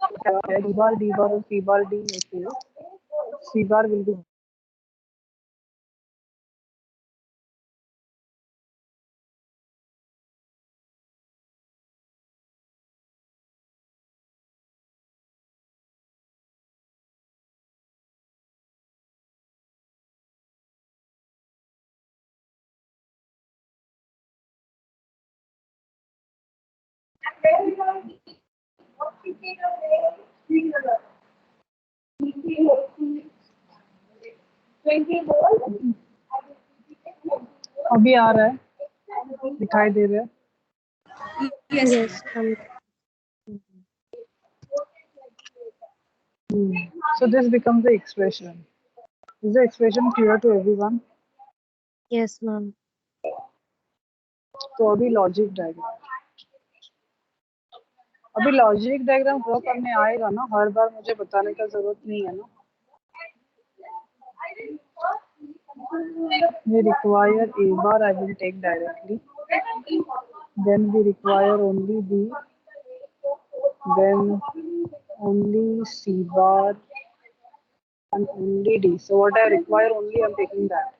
Screenshot D बार और सी बार डी में से सी बार विल बी अभी आ रहा है, दिखाई दे रहा है. Yes Yes, ma'am. So this becomes the expression. Is the expression clear to everyone? Yes, ma'am. तो अभी लॉजिक डायग्राम. अभी लॉजिक डायग्राम ड्रॉ करने आएगा ना, हर बार मुझे बताने का जरूरत नहीं है ना. We require A bar, I will take directly. Then we require only B. Then only C bar and only D. So what I require only, I'm taking that.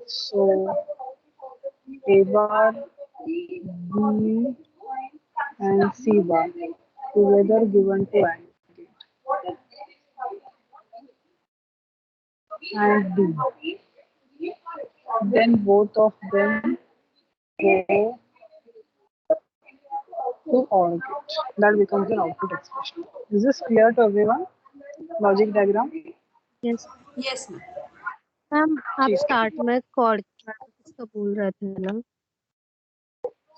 So A bar, B and C bar together given to AND and D. Then both of them go to OR gate. That becomes an output expression. Is this clear to everyone? Logic diagram. Yes. Yes ma'am ma'am आप ठीक है. Start में cord कुछ तो बोल रहे थे ना,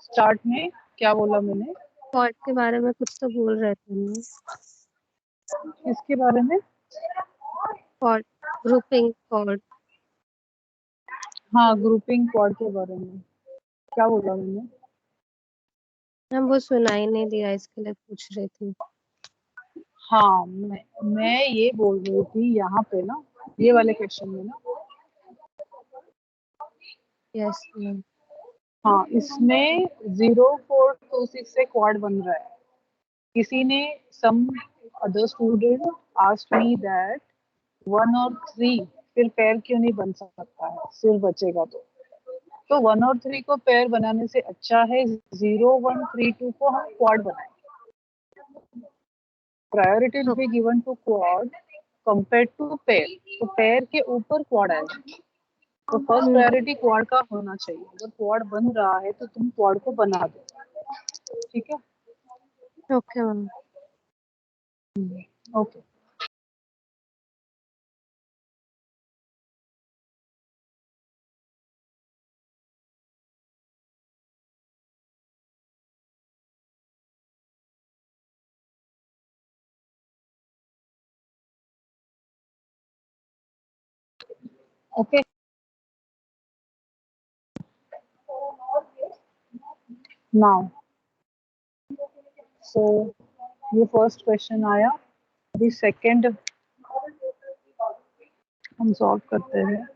स्टार्ट में क्या बोला मैंने? कॉर्ड के बारे में कुछ तो बोल रहे थे ना, इसके बारे में? Quad grouping quad. हाँ, ग्रुपिंग क्वाड के बारे में क्या बोला मैंने? मैम वो सुनाई नहीं दिया, इसके लिए पूछ रही थी. हाँ, मैं ये बोल रही थी यहाँ पे ना, ये वाले क्वेश्चन में ना. Yes ma'am. हाँ, इसमें 0426 से क्वाड बन रहा है. किसी ने some other student asked me that 1 और 3 फिर पेयर क्यों नहीं बन सकता है, सिर्फ बचेगा तो 1 और 3 को पेयर बनाने से अच्छा है 0132 को हम क्वाड बनाएं. Priority will be given to quad compare to pair. तो पेयर के ऊपर क्वाड आएगा. तो फर्स्ट प्रायोरिटी क्वाड का होना चाहिए. अगर क्वाड बन रहा है तो तुम क्वाड को बना दो. ठीक है. Okay ma'am. Okay. Okay. Now so ये फर्स्ट क्वेश्चन आया. अभी सेकंड हम सॉल्व करते हैं.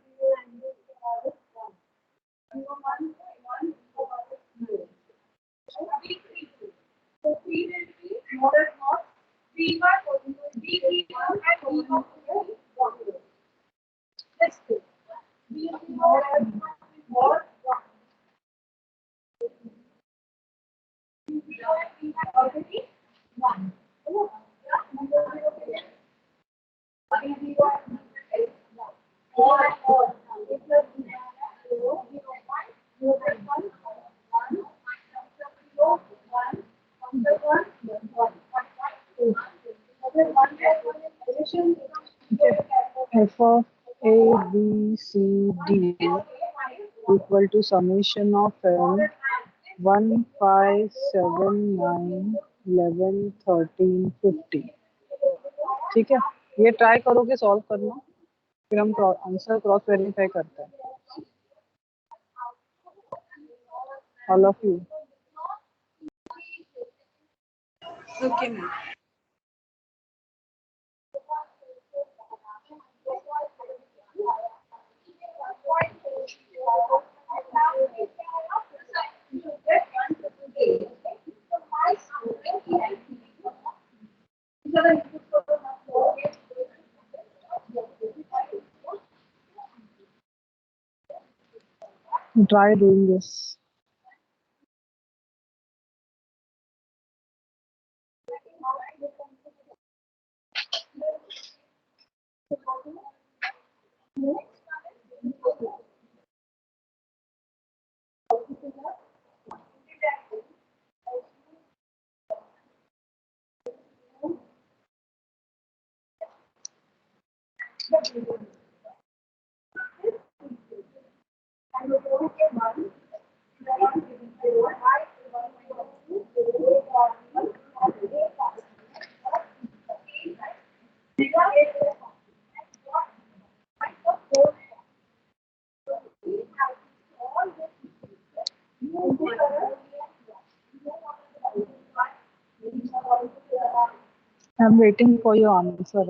F of A, B, C, D equal to summation of N 1, 5, 7, 9, 11, 13, 50। ठीक है, ये ट्राई करोगे सॉल्व करना, फिर हम आंसर क्रॉस वेरीफाई करते हैं। All of you. Okay, ma'am. Try doing this. I'm waiting for your answer.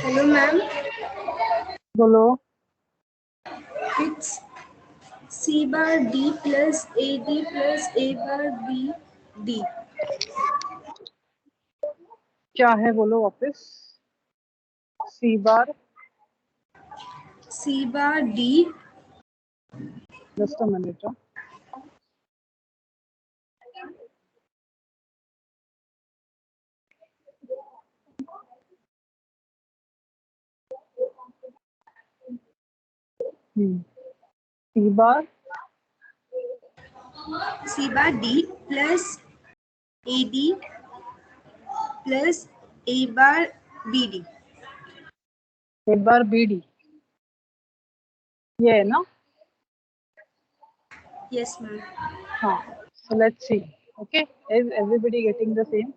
Hello, ma'am. बोलो। It's C bar D plus AD plus A bar B D. क्या है बोलो वापस। C bar. C bar D just a minute. C bar C bar D plus AD plus A bar BD. एक बार BD, ये है ना। Yes, ma'am. हाँ, so let's see. Okay, is everybody getting the same?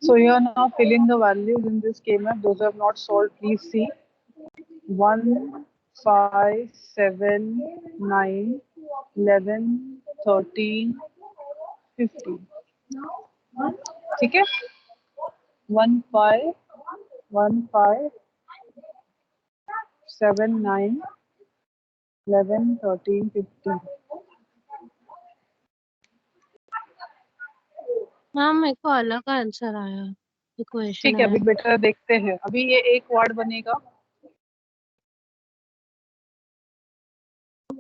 So you are now filling the values in this schema. Those who have not solved, please see. 1, 5, 7, 9, 11, 13, 15. ठीक है? 1 5 1 5 7 9 11 13 15। Ma'am मेरे को अलग आंसर आया, इक्वेशन ठीक है, है। अभी बेटा देखते हैं। अभी ये एक वर्ड बनेगा।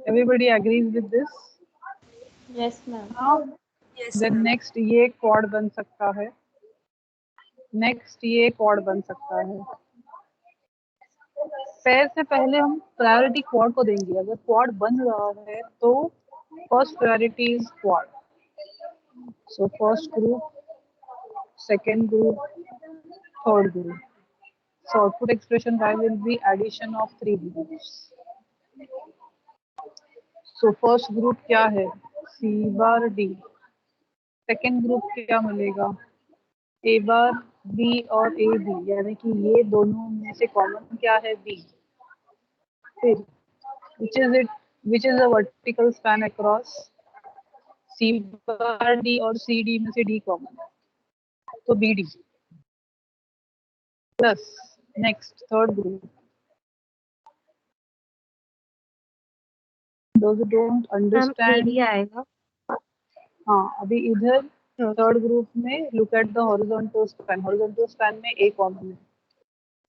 Everybody agrees with this? Yes ma'am. Yes, देन ma'am. नेक्स्ट ये क्वाड बन सकता है। नेक्स्ट ये क्वाड बन सकता है। पेयर से पहले हम प्रायोरिटी क्वाड को देंगे। अगर क्वाड बन रहा है तो first priority is quad. So first group, second group, third group. So output expression y will be addition of three groups. So first group क्या है? C bar D. Second group क्या मिलेगा? A bar B और A B, यानी कि ये दोनों में से कॉमन क्या है? B. फिर which is it? Which is the vertical span across? C bar D और C D में से D कॉमन है, तो B D. Plus next third group. Those who don't ma'am understand, AD आएगा। हाँ अभी इधर थर्ड ग्रुप में look at the horizontal span. Horizontal span में ए कॉमन है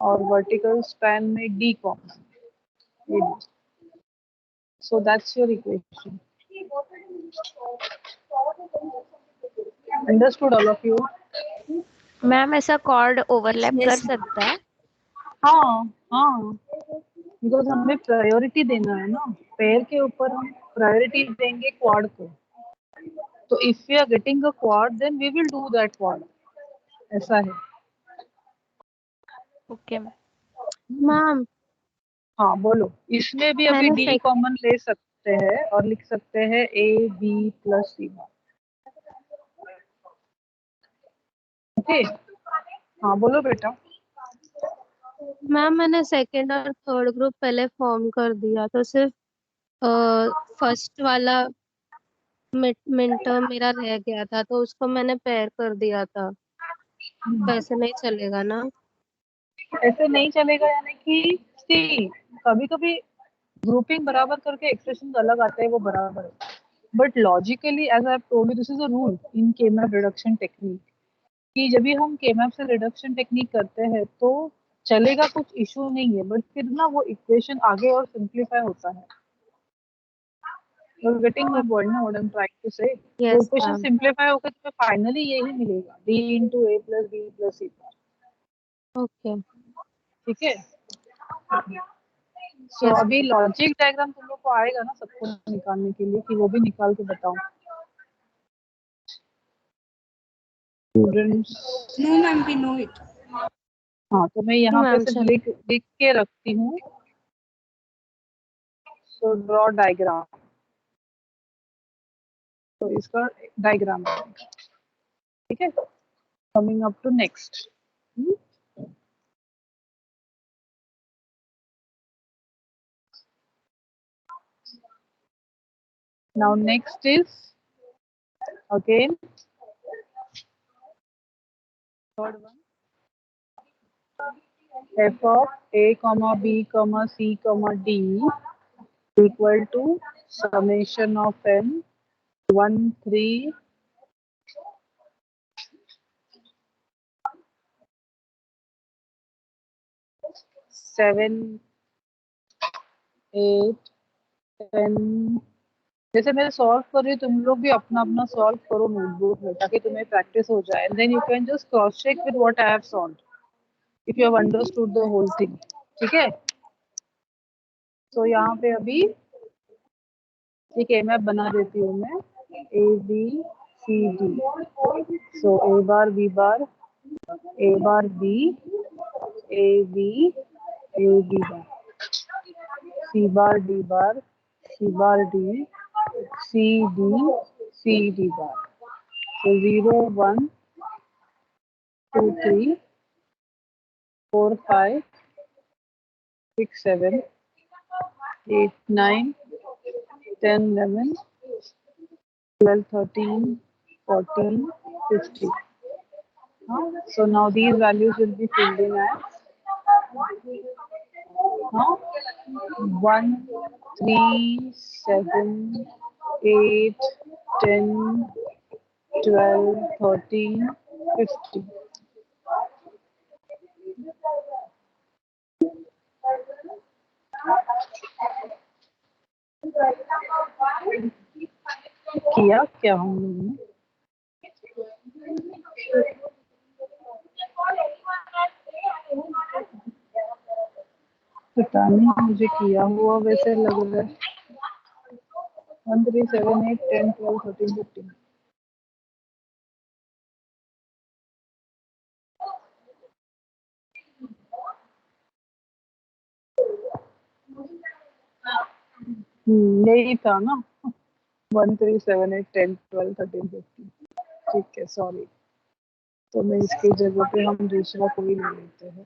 और वर्टिकल स्पैन में डी कॉमन है। So that's your equation. Understood all of you? Ma'am ऐसा कॉर्ड ओवरलैप कर Yes, ma'am. सकता है? हाँ हाँ, बिकॉज हमें प्रायोरिटी देना है ना। पेयर के ऊपर हम प्रायोरिटी देंगे क्वाड को। तो if we are getting a quad then we will do that quad. ऐसा है। Okay ma'am. हाँ बोलो। इसमें भी अभी मैंने डी कॉमन ले सकते हैं और लिख सकते हैं A B plus C. Okay, हाँ बोलो बेटा। मैम मैंने सेकंड और थर्ड ग्रुप पहले फॉर्म कर दिया, तो सिर्फ फर्स्ट वाला मिड टर्म मेरा रह गया था, तो उसको मैंने पेयर कर दिया था। तो ऐसे नहीं चलेगा ना? ऐसे नहीं चलेगा, यानी कि सी कभी कभी ग्रुपिंग बराबर करके एक्सप्रेशन अलग आते हैं, वो बराबर है। But logically as I told you, this is a rule in K map reduction technique कि जब भी हम केमैप से रिडक्शन टेक्निक करते हैं तो चलेगा, कुछ इशू नहीं है। बट फिर ना वो इक्वेशन आगे और सिंप्लीफाई होता है। You're getting my point now, what I'm trying to say. वो यस इक्वेशन मैम। सिंप्लीफाई होकर तुम्हें फाइनली यही मिलेगा, d into a plus b plus c। Okay. ठीक है। So yes. अभी लॉजिक डायग्राम तुम लोग को आएगा ना सबको निकालने के लिए, कि वो भी निकाल के बताओ students. No, ma'am, we know it. हाँ तो मैं यहाँ पे मैम सिर्फ चलो। लिख लिख के रखती हूँ। So draw diagram. तो इसका डायग्राम ठीक है। Coming up to next. Now next is again third one, f of a comma b comma c comma d equal to summation of n 1 3 7 8 10। जैसे मैं सॉल्व कर रही हूँ, तुम लोग भी अपना अपना सॉल्व करो नोटबुक में, ताकि तुम्हें प्रैक्टिस हो जाए। And then you can just cross check with what I have solved if you have understood the whole thing. ठीक है। तो यहाँ पे अभी एक ए मैप बना देती हूँ मैं, A B C D. So A bar B bar, A bar B, A B, A B bar, C bar D bar, C bar D, C D, C D bar. So 0 1 2 3 4 5 6 7 8 9 10 11 12 13 14 15। So now these values will be filled in as 1, 3, 7, 8, 10, 12, 13, 15. किया क्या हम लोगों ने? पता नहीं, मुझे किया हुआ वैसे लग रहा है। 1, 3, 7, 8, 10, 12, 13, 15. यही था ना, 1, 3, 7, 8, 10, 12, 13, 15. ठीक है, सॉरी। तो मैं इसकी जगह पे हम दूसरा कोई ले लेते हैं।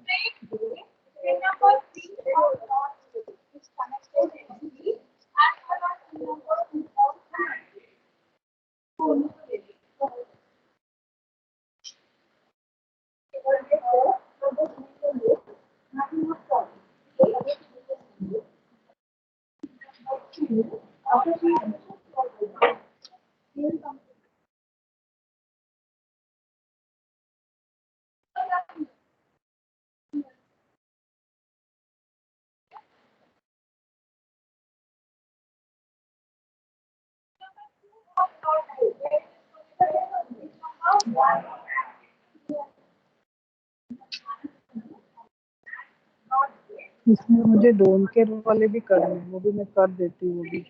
इसमें मुझे डोंट केयर वाले भी करने हैं, वो भी मैं कर देती हूँ वो भी।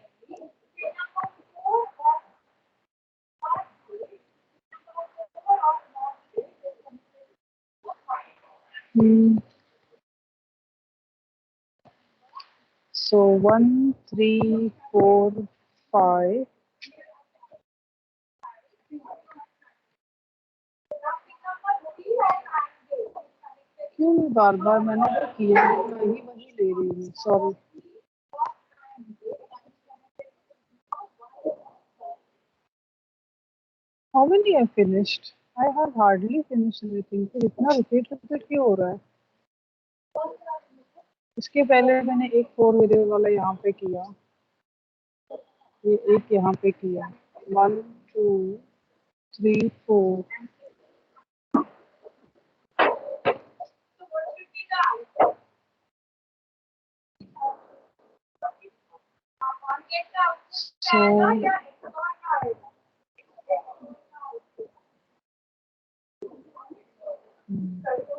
So 1, 3, 4, 5. क्यों मैं बार बार मैंने तो किया वही ले रही हूँ, sorry. How many I finished? I have hardly finished anything. फिर इतना रिपीट क्यों हो रहा है? इसके पहले मैंने एक 4 वेरिएबल वाला यहाँ पे किया, ये एक यहाँ पे किया। 1, 2, 3, 4. So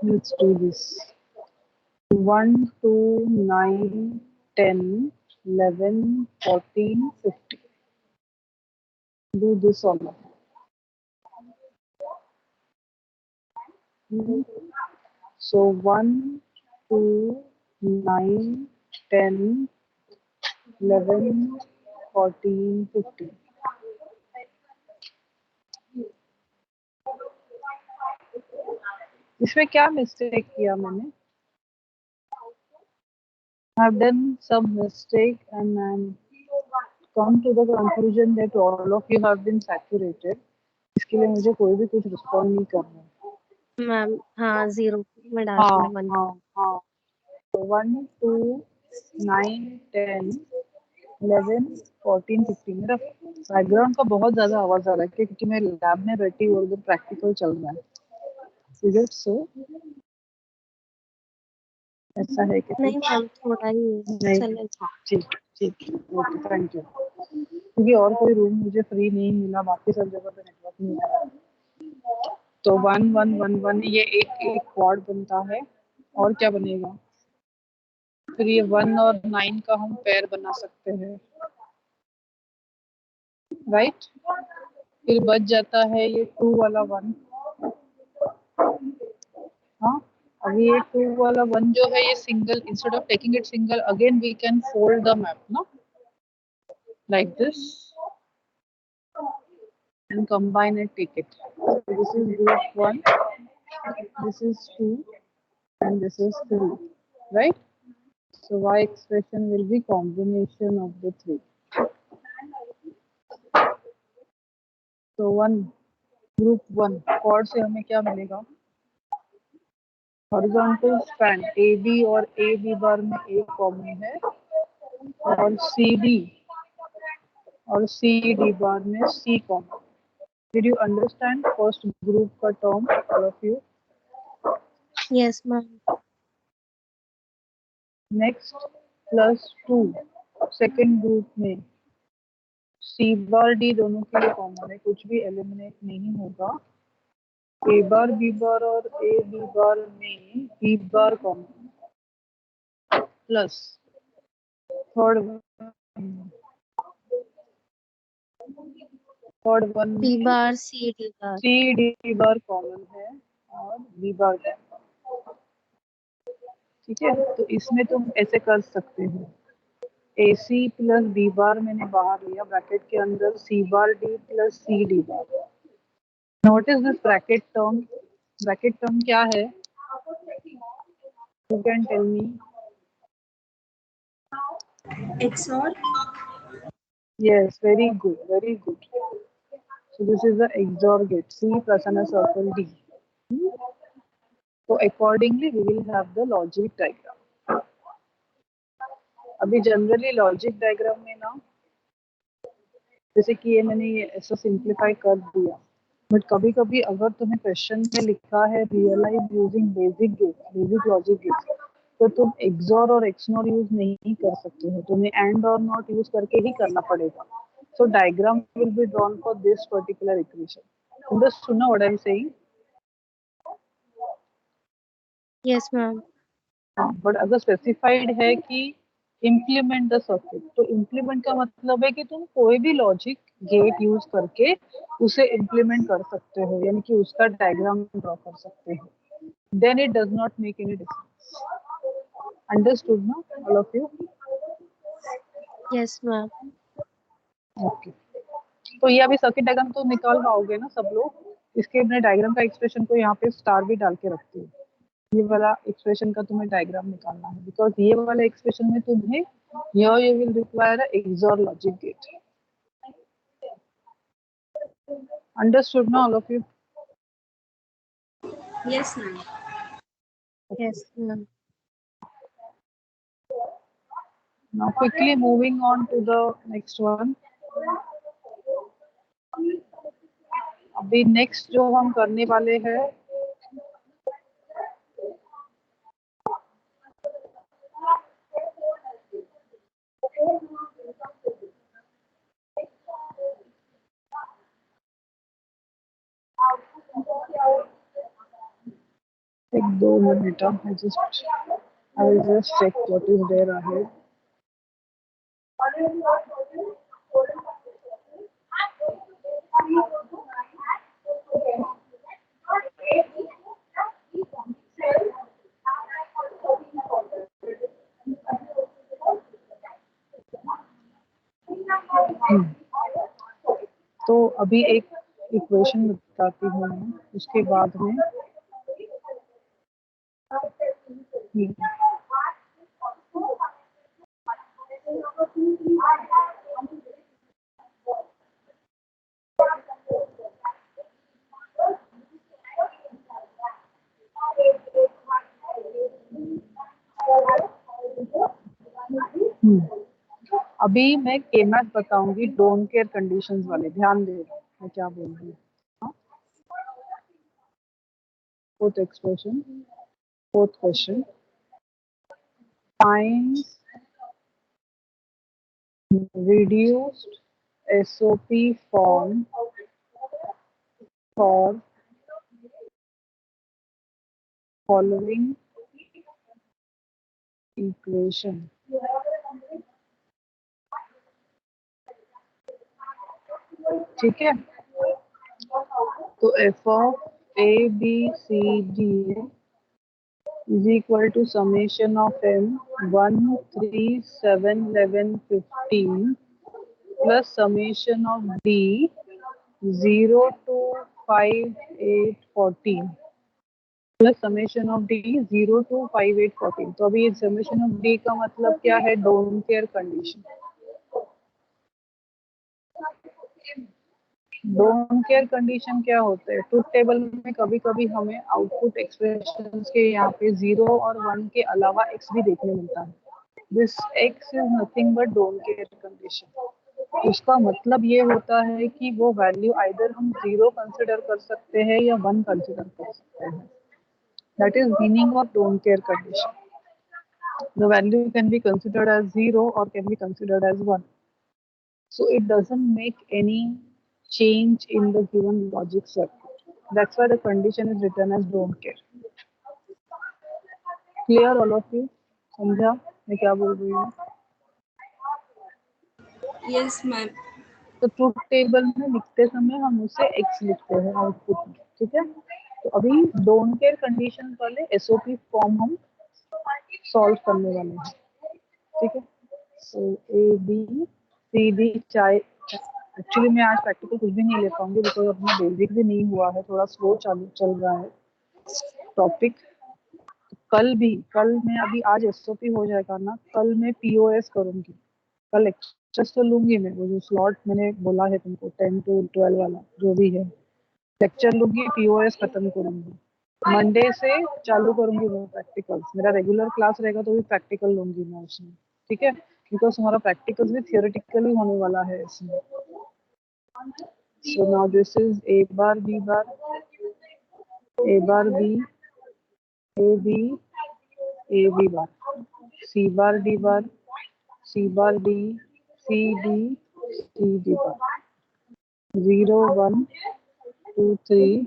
let's do this. 1, 2, 9, 10, 11, 14, 15. Do this all. So 1, 2, 9, 10, 11, 14, 15. इसमें क्या मिस्टेक किया मैंने? I've done some mistake and I'm come to the conclusion that all of you have been saturated. इसके लिए मुझे कोई भी कुछ रिस्पॉन्ड नहीं करना है। मैम हाँ 0 में डाल हाँ रही हूँ। हाँ हाँ। तो 1, 2, 9, 10, 11, 14, 15। मेरा बैकग्राउंड का बहुत ज्यादा आवाज आ रहा है क्योंकि मैं लैब में बैठी हूँ और उधर प्रैक्टिकल चल रहा है। Is it so? ऐसा है क्या? नहीं मैम थोड़ा ही है, नहीं, चलेगा। ठीक ठीक, ओके, थैंक यू। क्योंकि और कोई रूम मुझे फ्री नहीं मिला, बाकी सब जगह पे नेटवर्क नहीं आ रहा। तो 1, 1, 1, 1 ये एक क्वाड बनता है। और क्या बनेगा? फिर ये 1 और 9 का हम पेयर बना सकते हैं, राइट? फिर बच जाता है ये 2 वाला 1। हाँ, अब ये 2 वाला 1 जो है ये single, instead of taking it single again we can fold the map ना, like this and combine and take it. So this is group 1, this is 2 and this is 3, right? So y expression will be combination of the 3. So 1 group 1 और से हमें क्या मिलेगा? Horizontal span A B और ए B bar में A common है और C D और सी डी बार में C common. Did you understand first group का term all of you? Yes, ma'am. Next +2 second group में सी बार डी दोनों के लिए कॉमन है, कुछ भी एलिमिनेट नहीं होगा। ए बार बी बार और ए बी बार में B bar common plus third one B में bar, C, D bar. C D bar common है और बी बार कॉमन। ठीक है, तो इसमें तुम ऐसे कर सकते हो, ए सी प्लस बी बार मैंने बाहर लिया ब्रैकेट के अंदर C bar D plus C D bar. Notice this bracket term क्या है? You can tell me. XOR. Yes, very good, very good. So this is the XOR gate, C plus and a circle D. So accordingly we will have the logic diagram. अभी generally logic diagram में ना, जैसे कि ये मैंने ये ऐसा simplify कर दिया, बट कभी कभी अगर तुम्हें क्वेश्चन में लिखा है realise using basic gate, basic logic gate, तो तुम एक्सॉर और एक्सनोर यूज नहीं कर सकते हो, तुम्हें एंड और नॉट यूज करके ही करना पड़ेगा। So diagram will be drawn for this particular equation. Understood now what I am saying? Yes, ma'am. But अगर specified है कि implement the circuit, तो implement का मतलब है कि तुम कोई भी logic gate use करके उसे implement कर सकते हो, यानी कि उसका diagram draw कर सकते हो. Then it does not make any difference. Understood now all of you? Yes, ma'am. Okay. तो ये अभी सर्किट डायग्राम तो निकाल पाओगे ना सब लोग? इसके अपने डायग्राम का एक्सप्रेशन को यहाँ पे स्टार भी डाल के रखती हूँ। ये वाला एक्सप्रेशन का तुम्हें डायग्राम निकालना है, बिकॉज ये वाला एक्सप्रेशन में तुम्हें here you will require a XOR logic gate. Understood ना all of you? Yes, ma'am. Yes, ma'am. Now quickly moving on to the next one. अभी नेक्स्ट जो हम करने वाले हैं एक 2 minute, I will just check what is there ahead. तो अभी एक इक्वेशन बताती हूँ मैं, उसके बाद में अभी मैं के मैथ बताऊंगी डोंट केयर कंडीशंस वाले, ध्यान दे मैं क्या बोल रही हूँ। Fourth expression, fourth question, find reduced SOP form for following equation. ठीक है, तो f of a b c d is equal to summation of m 1 3 7 11 15 plus summation of d 0 to 5 8 14 plus summation of D 0 to 5 8 14। तो अभी ये summation of D का मतलब क्या है? Don't care condition. Don't care condition क्या होते हैं? ट्रुथ टेबल में कभी कभी हमें आउटपुट एक्सप्रेशंस के यहाँ पे 0 और 1 के अलावा x भी देखने मिलता है. This x is nothing but don't care condition. उसका मतलब ये होता है कि वो वैल्यू आइदर हम 0 कंसिडर कर सकते हैं या 1 कंसिडर कर सकते हैं. That is meaning of don't care condition. The value can be considered as 0 or can be considered as 1. So it doesn't make any change in the given logic circuit. That's why the condition is written as don't care. Clear all of you? समझा मैं क्या बोल रही हूँ? Yes, ma'am. तो truth table में लिखते समय हम उसे x लिखते हैं आउटपुट में. ठीक है. तो अभी डोंट केयर कंडीशन वाले एसओपी फॉर्म हम सॉल्व करने वाले हैं. ठीक है. तो ए बी सी डी चाहे एक्चुअली मैं आज प्रैक्टिकल कुछ भी नहीं ले पाऊंगी बिकॉज अपना बेसिक भी नहीं हुआ है. थोड़ा स्लो चालू चल रहा है टॉपिक. कल मैं अभी आज एसओपी हो जाएगा ना, कल मैं पीओएस करूंगी. कल लेक्चर्स तो लूंगी मैं, वो जो स्लॉट मैंने बोला है तुमको 10 to 12 वाला जो भी है लेक्चर लूंगी. पीओएस खत्म करूंगी. मंडे से चालू करूंगी मैं प्रैक्टिकल्स. मेरा रेगुलर क्लास रहेगा तो भी प्रैक्टिकल लूंगी मैं उसमें. ठीक है. बिकॉज हमारा प्रैक्टिकल्स भी थियोरेटिकली होने वाला है इसमें. So now this is A bar B A B A B bar C bar D C bar D C D bar 0 1 2 3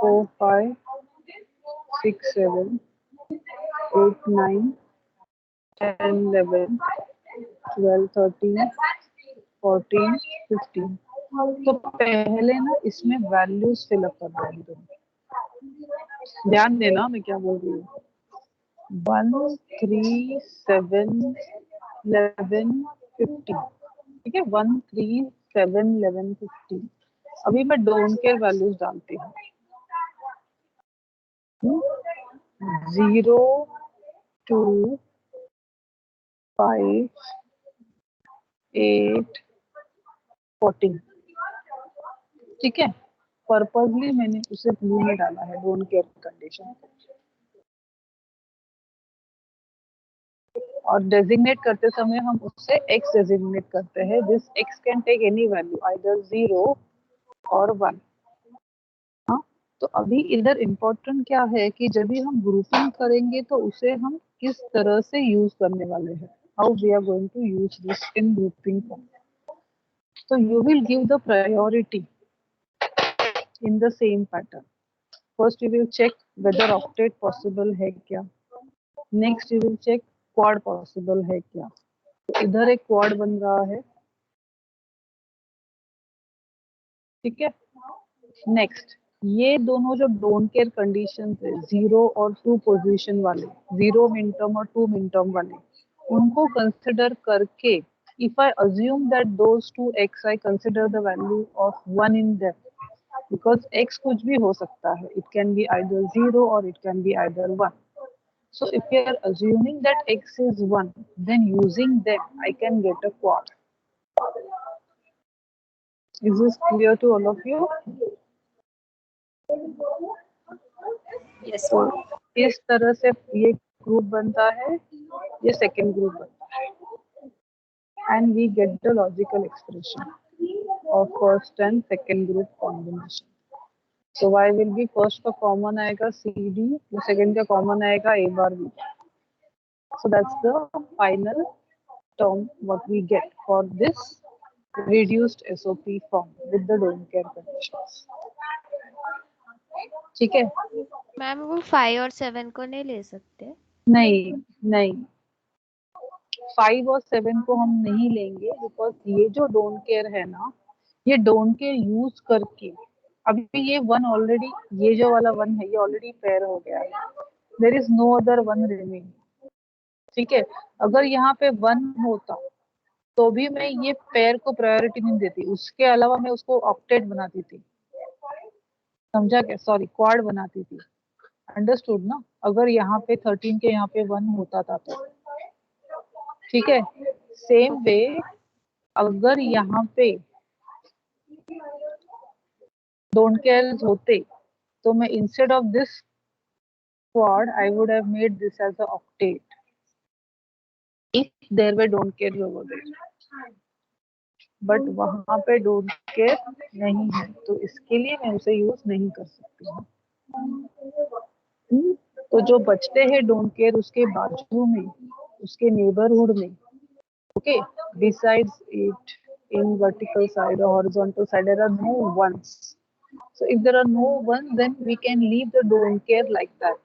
4 5 6 7 8 9 10 11 12 13 14 15. तो पहले ना इसमें वैल्यूज फिल अप कर देंगे. ध्यान देना मैं क्या बोल रही हूँ. 1 3 7 11 15. ठीक है. 1 3 7 11 15. अभी मैं डोंट केयर वैल्यूज डालती हूँ. 0 2 5 8 14. ठीक है. पर्पसली मैंने उसे ब्लू में डाला है डोंट केयर कंडीशन. और डेजिग्नेट करते समय हम उससे x डेजिग्नेट करते हैं. This x can take any value either 0 और 1. हाँ. तो अभी इधर इम्पोर्टेंट क्या है कि जब भी हम ग्रुपिंग करेंगे तो उसे हम किस तरह से यूज करने वाले हैं. How we are going to use this in grouping form. तो you will give the priority in the same pattern. First you will check whether octet possible है क्या. Next you will check quad possible है क्या. तो इधर एक quad बन रहा है. ठीक है. नेक्स्ट ये दोनों जो डोंट केयर कंडीशन है 0 और 2 पोजीशन वाले, 0 मिन टर्म और 2 मिन टर्म वाले, उनको कंसिडर करके if I assume that those two x I consider the value of 1 in them. Because x कुछ भी हो सकता है. It can be either 0 or it can be either 1. So if we are assuming that x is 1, then using them I can get a quad. Is this clear to all of you? Yes, तो ma'am. इस तरह से ये group बनता है, ये second group बनता है. And we get the logical expression of first and second group combination. So y will be first का कॉमन आएगा CD, सेकंड का कॉमन आएगा A bar B. So that's the final term what we get for this reduced SOP form with the don't care conditions. ठीक है. Ma'am वो 5 और 7 को नहीं ले सकते? नहीं 5 और 7 को हम नहीं लेंगे बिकॉज ये जो डोंट केयर है ना, ये डोंट केयर यूज करके अभी ये 1 ऑलरेडी, ये जो वाला 1 है ये ऑलरेडी पेयर हो गया है. There is no other 1 remaining. ठीक है. अगर यहाँ पे 1 होता तो भी मैं ये पेयर को प्रायोरिटी नहीं देती, उसके अलावा मैं उसको ऑक्टेट बनाती थी. समझा क्या? सॉरी क्वाड बनाती थी. अंडरस्टूड ना. अगर यहाँ पे 13 के यहाँ पे 1 होता था तो ठीक है. सेम वे अगर यहाँ पे डोंट केयर होते तो मैं instead of this quad I would have made this as a octet if there were don't care over there, but वहां पे डोंट केयर नहीं है तो इसके लिए मैं उसे यूज नहीं कर सकती हूँ। तो जो बचते हैं डोंट केयर उसके बाजू में, उसके नेबरहुड में, okay, besides it in vertical side or horizontal side there are no ones. So if there are no ones then we can leave the don't care like that.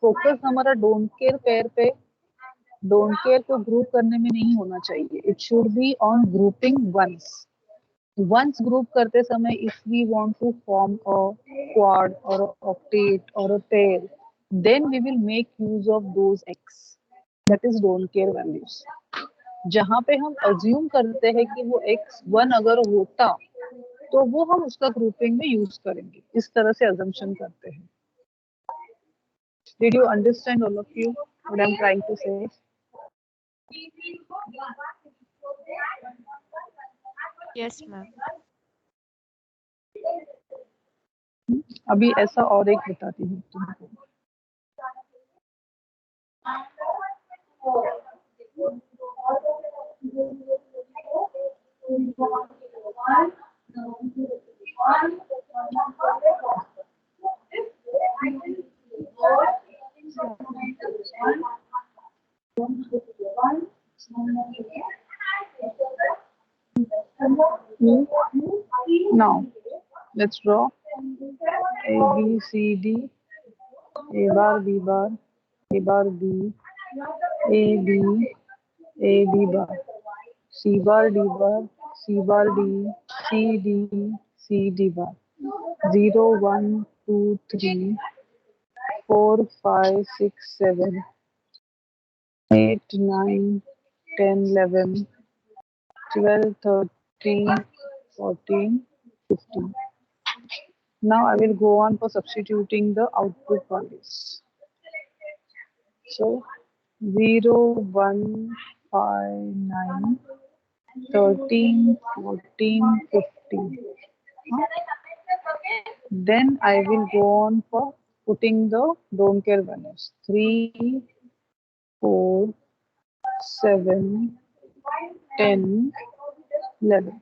Focus हमारा don't care pair पे, don't care को group करने में नहीं होना चाहिए, it should be on grouping ones. Ones group करते समय if we want to form a quad और ऑक्टेट और a pair then we will make use of those x, that is don't care values. जहां पे हम assume करते हैं कि वो एक्स वन अगर होता तो वो हम उसका ग्रुपिंग में यूज करेंगे, इस तरह से अजम्पशन करते हैं। Did you understand all of you what I'm trying to say? Yes ma'am. अभी ऐसा और एक बताती हूँ तुमको। Now let's draw A B C D, A bar B bar, A bar B, A B, A B bar, C bar D bar, C bar D, C D, C D bar, 0 1 2 3 4 5 6 7 8 9 10 11 12 13 14 15. Now I will go on for substituting the output values. So 0 1 5 9 13 14 15. Then I will go on for putting the don't care values 3 4 7 10 11.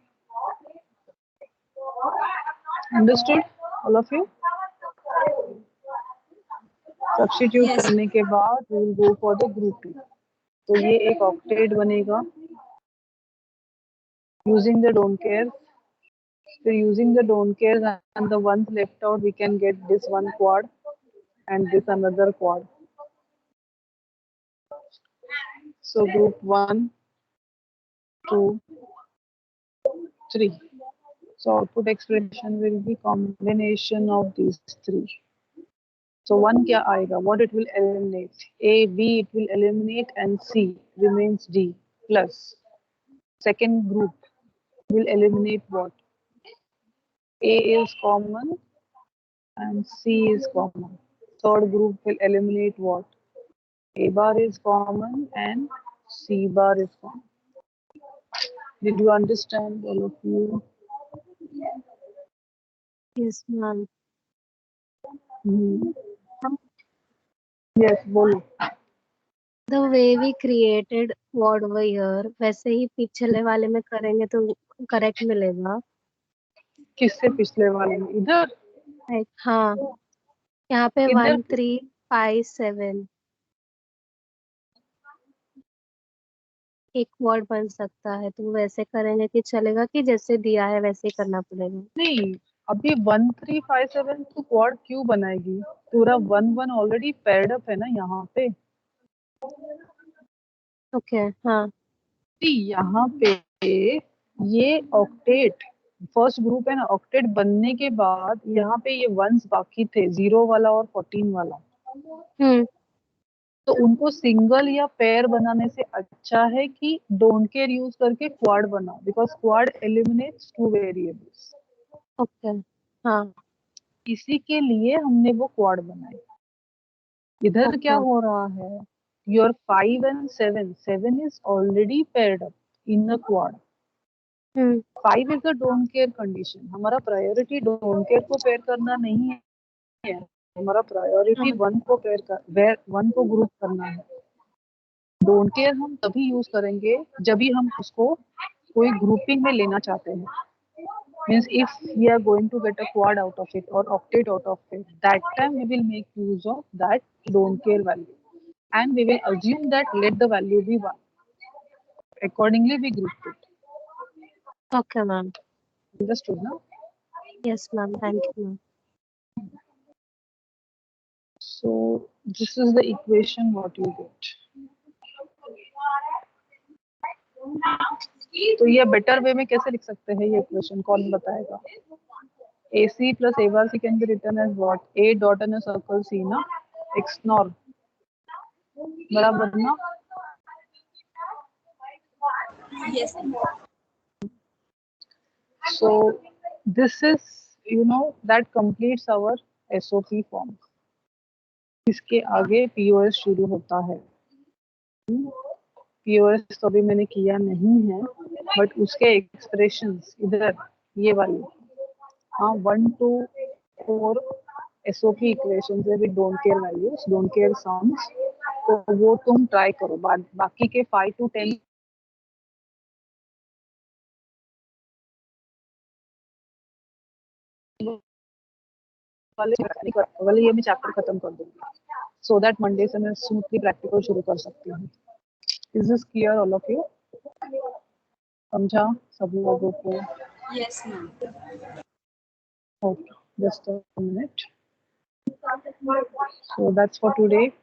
Understood all of you? Substitute Yes. करने के बाद we will go for the grouping. तो ये एक octet बनेगा using the don't care. So using the don't care and the ones left out we can get this one quad and this another quad. So group 1 2 3. So output expression will be combination of these three. So one क्या आएगा? What it will eliminate? A, B it will eliminate and C remains D plus. Second group will eliminate what? A is common and C is common. Third group will eliminate what? A bar is common and C bar is common. Did you understand all of you? Yes, ma'am. Yes, बोलो. The way we created word over here, वैसे ही पिछले वाले में करेंगे तो correct मिलेगा। किससे पिछले वाले में? इधर? हाँ, यहाँ पे इधर? 1 3 5 7 एक वर्ड बन सकता है, तो वैसे करेंगे कि चलेगा कि जैसे दिया है वैसे ही करना पड़ेगा? नहीं, अभी 1 3 5 7 तो क्वाड क्यों बनाएगी? पूरा 1 1 ऑलरेडी पेयर्ड अप है ना यहाँ पे। ओके, हाँ। यहाँ पे ये ऑक्टेट फर्स्ट ग्रुप है ना, ऑक्टेट बनने के बाद यहाँ पे ये वंस बाकी थे 0 वाला और 14 वाला, तो उनको सिंगल या पेयर बनाने से अच्छा है कि डोंट केयर यूज करके क्वाड बनाओ, because quad eliminates two variables. Okay, हाँ। इसी के लिए हमने वो क्वाड बनाए। इधर क्या हो रहा है? Your 5 and 7 is already paired up in the quad. Hmm 5 is the don't care condition. हमारा प्रायोरिटी डोंट केयर को पेयर करना नहीं है, हमारा प्रायोरिटी हाँ, 1 को पेयर कर, वेयर 1 को ग्रुप करना है. डोंट केयर हम तभी यूज करेंगे जब भी हम उसको कोई ग्रुपिंग में लेना चाहते हैं. Means if we are going to get a quad out of it or octet out of it, that time we will make use of that don't care value, and we will assume that let the value be 1. Accordingly we group it. okay ma'am. Understood now? Yes ma'am, thank you ma'am. So this is the equation what you get. तो ये better way में कैसे लिख सकते हैं ये equation, कौन बताएगा? AC plus A bar C can be written as what? A dot in a circle C ना, X nor बराबर ना. Yes. So this is, you know, that completes our SOP form. इसके आगे POS शुरू होता है. POS तो अभी मैंने किया नहीं है, बट उसके एक्सप्रेशंस इधर ये वाली, हाँ 1 to 4 SOP इक्वेशंस है with don't care values, don't care sums. तो वो तुम ट्राई करो. बाकी के 5 to 10 वाले ये मैं चैप्टर खत्म कर दूंगी, सो दैट मंडे से मैं स्मूथली प्रैक्टिकल शुरू कर सकती हूँ. Is this clear all of you? समझा सब लोगों को? Yes, ma'am. Okay, just a minute. So that's for today.